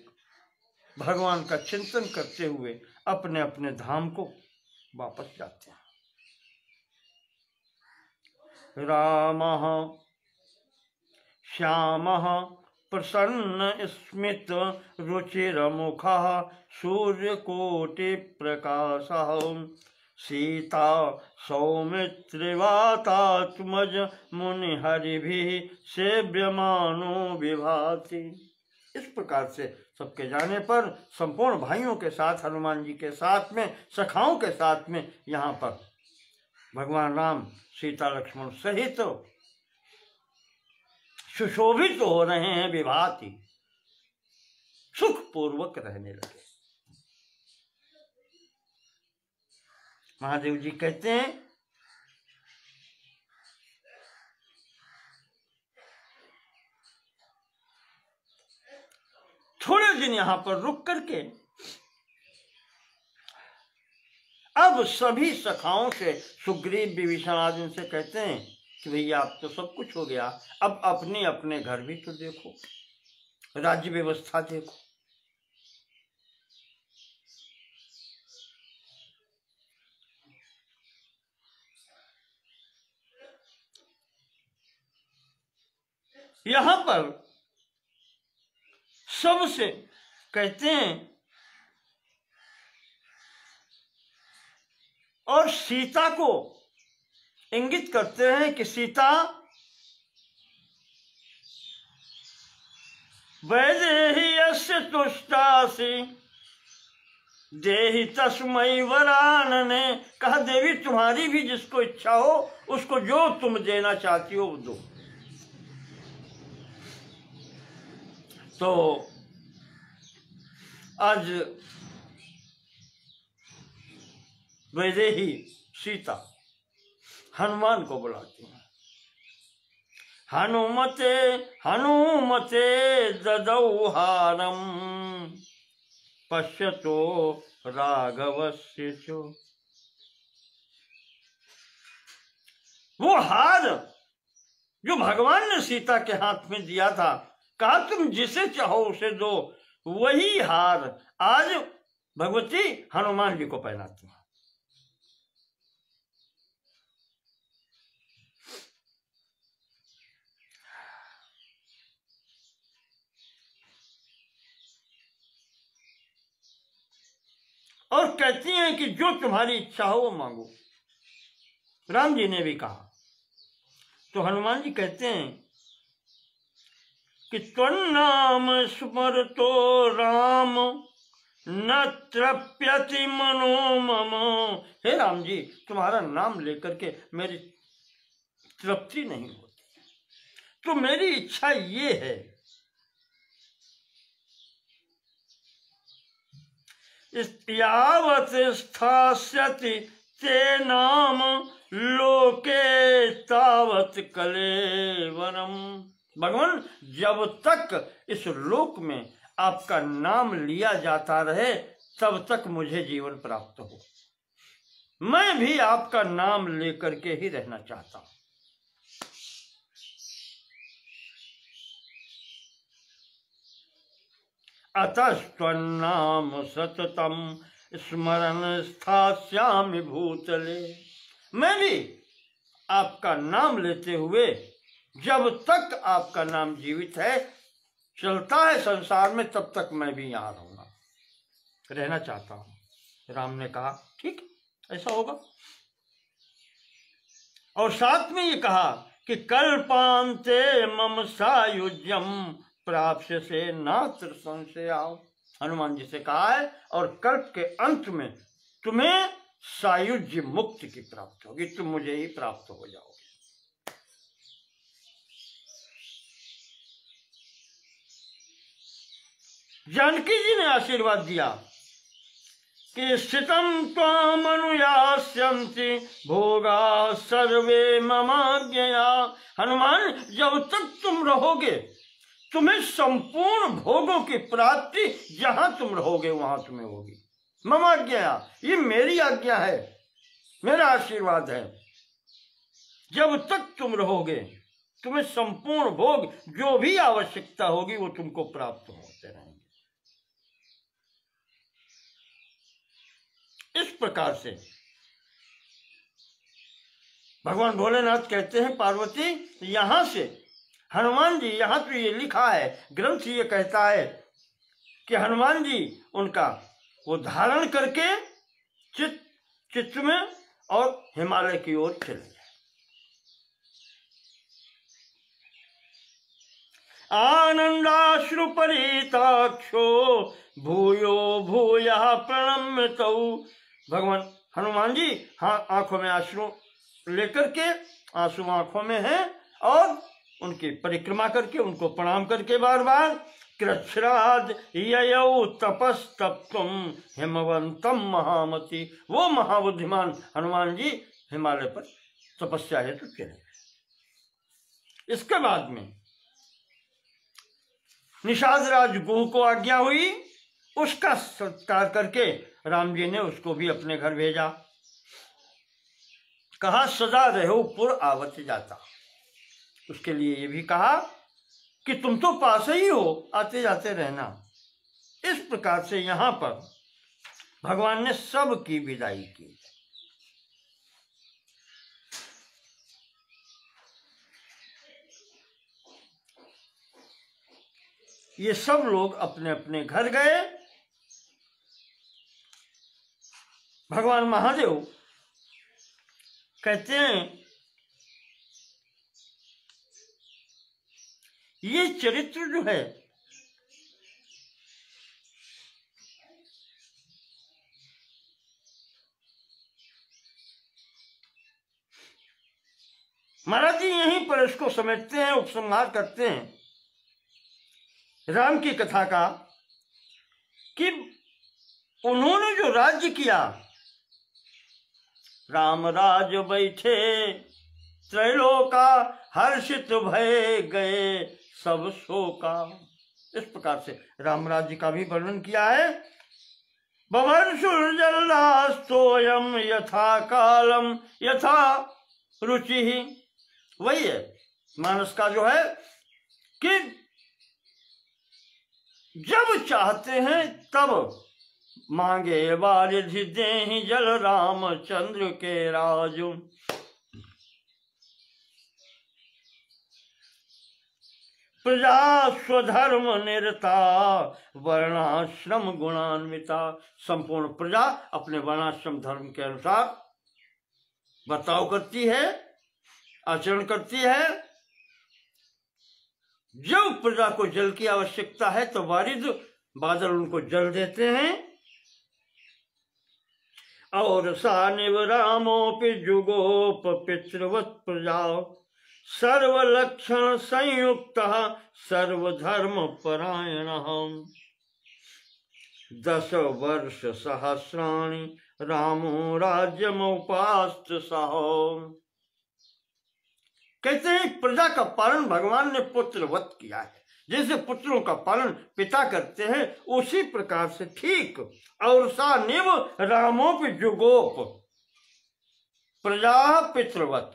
भगवान का चिंतन करते हुए अपने अपने धाम को वापस जाते हैं। रामः श्यामः प्रसन्न स्मित रुचिरमुखः सूर्यकोटि प्रकाशः सीता सौमित्रिवातात्मज मुनिहरिभिः सेव्यमानो विभाति। इस प्रकार से सबके जाने पर संपूर्ण भाइयों के साथ, हनुमान जी के साथ में, सखाओं के साथ में यहाँ पर भगवान राम सीता लक्ष्मण सहित सुशोभित हो रहे हैं, विभाति सुखपूर्वक रहने लगे। महादेव जी कहते हैं थोड़े दिन यहां पर रुक करके अब सभी सखाओं से, सुग्रीव विभीषण आदि से कहते हैं कि भैया अब तो सब कुछ हो गया, अब अपने अपने घर भी तो देखो, राज्य व्यवस्था देखो। यहां पर सबसे कहते हैं और सीता को इंगित करते हैं कि सीता वैदेही यस्य तुष्टासि देहि तस्मै वरानने। कहा देवी तुम्हारी भी जिसको इच्छा हो उसको जो तुम देना चाहती हो वो दो। तो आज वैदेही सीता हनुमान को बुलाती है। हनुमते हनुमते ददौ हारम पश्यतो राघवस्य चो। वो हार जो भगवान ने सीता के हाथ में दिया था, कहा तुम जिसे चाहो उसे दो, वही हार आज भगवती हनुमान जी को पहनाती है। और कहती हैं कि जो तुम्हारी इच्छा हो वो मांगो। राम जी ने भी कहा। तो हनुमान जी कहते हैं कि त्वन्नाम स्मरतो राम न तृप्यति मनो मम। हे राम जी, तुम्हारा नाम लेकर के मेरी तृप्ति नहीं होती, तो मेरी इच्छा ये है, यावत् स्थास्यति ते नाम लोके तावत् कलेवरम। भगवान, जब तक इस लोक में आपका नाम लिया जाता रहे तब तक मुझे जीवन प्राप्त हो। मैं भी आपका नाम लेकर के ही रहना चाहता हूं। अतस्त्वन्नाम सततम स्मरण स्थास्यामि भूतले। मैं भी आपका नाम लेते हुए, जब तक आपका नाम जीवित है, चलता है संसार में, तब तक मैं भी यहां रहूंगा, रहना चाहता हूं। राम ने कहा ठीक, ऐसा होगा। और साथ में ये कहा कि कल्पांते मम सायुज्यम प्राप्य से नात्र संशय आओ। हनुमान जी से कहा है और कल्प के अंत में तुम्हें सायुज्य मुक्ति की प्राप्त होगी, तुम मुझे ही प्राप्त हो जाओगे। जानकी जी ने आशीर्वाद दिया कि स्थितम त्वाम अनुयास्यन्ति भोगा सर्वे ममाज्ञया। हनुमान, जब तक तुम रहोगे तुम्हें संपूर्ण भोगों की प्राप्ति जहां तुम रहोगे वहां तुम्हें होगी। ममाज्ञया, ये मेरी आज्ञा है, मेरा आशीर्वाद है। जब तक तुम रहोगे तुम्हें संपूर्ण भोग, जो भी आवश्यकता होगी, वो तुमको प्राप्त होते रहेंगे। इस प्रकार से भगवान भोलेनाथ कहते हैं, पार्वती, यहां से हनुमान जी, यहां तो ये लिखा है, ग्रंथ ये कहता है कि हनुमान जी उनका वो धारण करके चित्त में और हिमालय की ओर चले गए। आनंदाश्रु परिताक्षो भूयो भूयः प्रणम्य तौ। भगवान हनुमान जी हाँ, आंखों में आंसू लेकर के, आंसू आंखों में है, और उनकी परिक्रमा करके, उनको प्रणाम करके बार बार, कृच्छ्राद ययौ तपस्तप्तुम हिमवंतम महामति। वो महाबुद्धिमान हनुमान जी हिमालय पर तपस्या हेतु चले गए। इसके बाद में निषाद राज गुह को आज्ञा हुई, उसका सत्कार करके राम जी ने उसको भी अपने घर भेजा। कहा सदा रहो पुर आवत जाता। उसके लिए ये भी कहा कि तुम तो पास ही हो, आते जाते रहना। इस प्रकार से यहां पर भगवान ने सबकी विदाई की। ये सब लोग अपने अपने घर गए। भगवान महादेव कहते हैं, ये चरित्र जो है महाराज जी यहीं पर इसको समेटते हैं, उपसंहार करते हैं राम की कथा का, कि उन्होंने जो राज्य किया, राम राज बैठे त्रैलोका हर्षित भय गए सब शोका। इस प्रकार से राम राज्य का भी वर्णन किया है। बभर्षुर्जल्लास्तोयम यथा कालम यथा रुचि। वही है मानस का जो है कि जब चाहते हैं तब मांगे वारिधि देहि जल रामचंद्र के राजू। प्रजा स्वधर्म निरता वर्णाश्रम गुणान्विता। संपूर्ण प्रजा अपने वर्णाश्रम धर्म के अनुसार बर्ताव करती है, आचरण करती है। जब प्रजा को जल की आवश्यकता है तो वारिद बादल उनको जल देते हैं। और सानिव रामोपि जुगोप पितृवत् प्रजा सर्वलक्षण संयुक्त सर्वधर्म परायण। 10 वर्ष सहस्राणि रामो राज्यमुपास्त सहो। कहते हैं प्रजा का पालन भगवान ने पुत्रवत किया है। जैसे पुत्रों का पालन पिता करते हैं उसी प्रकार से ठीक। और सा निव रामोप जुगोप प्रजा पितृवत,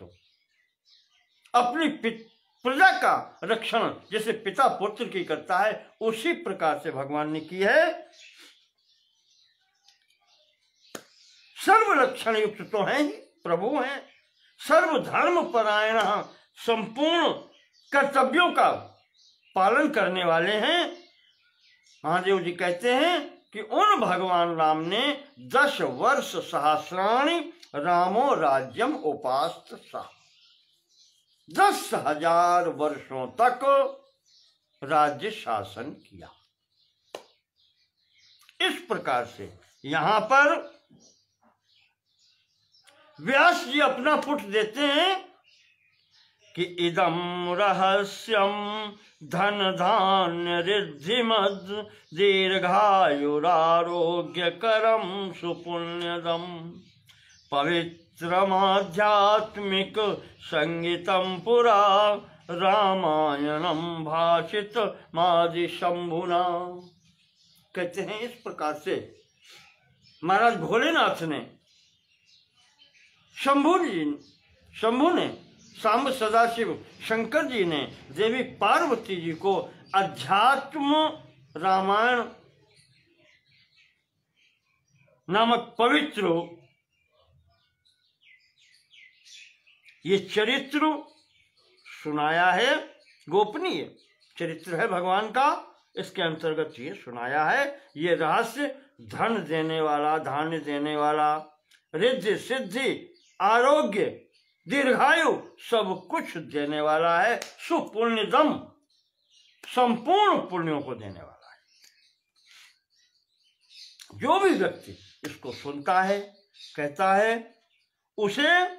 अपनी प्रजा का रक्षण जैसे पिता पुत्र की करता है उसी प्रकार से भगवान ने की है। सर्वलक्षण युक्त तो हैं ही, प्रभु हैं। सर्वधर्म परायण, संपूर्ण कर्तव्यों का पालन करने वाले हैं। महादेव जी कहते हैं कि उन भगवान राम ने 10 वर्ष सहस्राणि रामो राज्यम उपास्त सा, 10,000 वर्षों तक राज्य शासन किया। इस प्रकार से यहां पर व्यास जी अपना पुट देते हैं कि इदम रहस्यम धन धान्य रिद्धि मद दीर्घायुरारोग्य करम सुपुण्यदम पवित्रमाध्यात्मिक संगीतम पुरा रामायणम भाषित मादि शंभुना। कहते हैं इस प्रकार से महाराज भोलेनाथ ने शंभु ने सांब सदाशिव शंकर जी ने देवी पार्वती जी को अध्यात्म रामायण नामक पवित्र ये चरित्र सुनाया है। गोपनीय चरित्र है भगवान का, इसके अंतर्गत ये सुनाया है। ये रहस्य धन देने वाला, धान्य देने वाला, रिद्धि सिद्धि आरोग्य दीर्घायु सब कुछ देने वाला है। सुपुण्यदम, संपूर्ण पुण्यों को देने वाला है। जो भी व्यक्ति इसको सुनता है, कहता है, उसे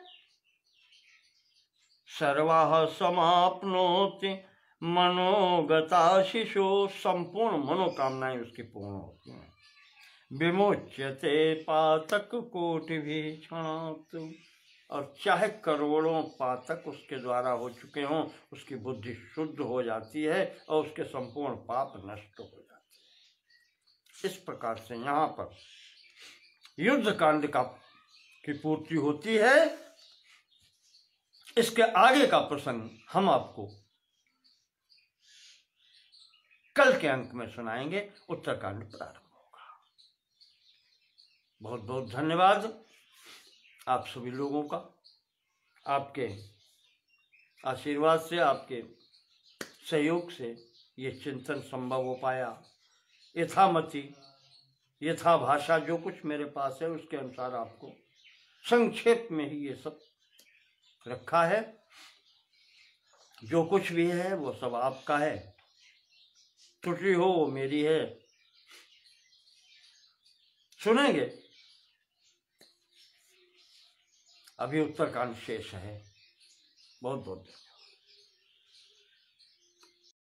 सर्वाः समाप्नोति मनोगता शिशो, संपूर्ण मनोकामनाएं उसकी पूर्ण होती हैं। विमोच्यते पातक कोटि भी क्षणात्, और चाहे करोड़ों पातक उसके द्वारा हो चुके हों, उसकी बुद्धि शुद्ध हो जाती है और उसके संपूर्ण पाप नष्ट हो जाते हैं। इस प्रकार से यहाँ पर युद्ध कांड की पूर्ति होती है। इसके आगे का प्रसंग हम आपको कल के अंक में सुनाएंगे। उत्तरकांड प्रारंभ होगा। बहुत बहुत धन्यवाद आप सभी लोगों का। आपके आशीर्वाद से, आपके सहयोग से ये चिंतन संभव हो पाया। यथामति, यथा भाषा जो कुछ मेरे पास है उसके अनुसार आपको संक्षेप में ही ये सब रखा है। जो कुछ भी है वो सब आपका है, त्रुटि हो वो मेरी है। सुनेंगे। अभी उत्तरकांड शेष है। बहुत बहुत धन्यवाद।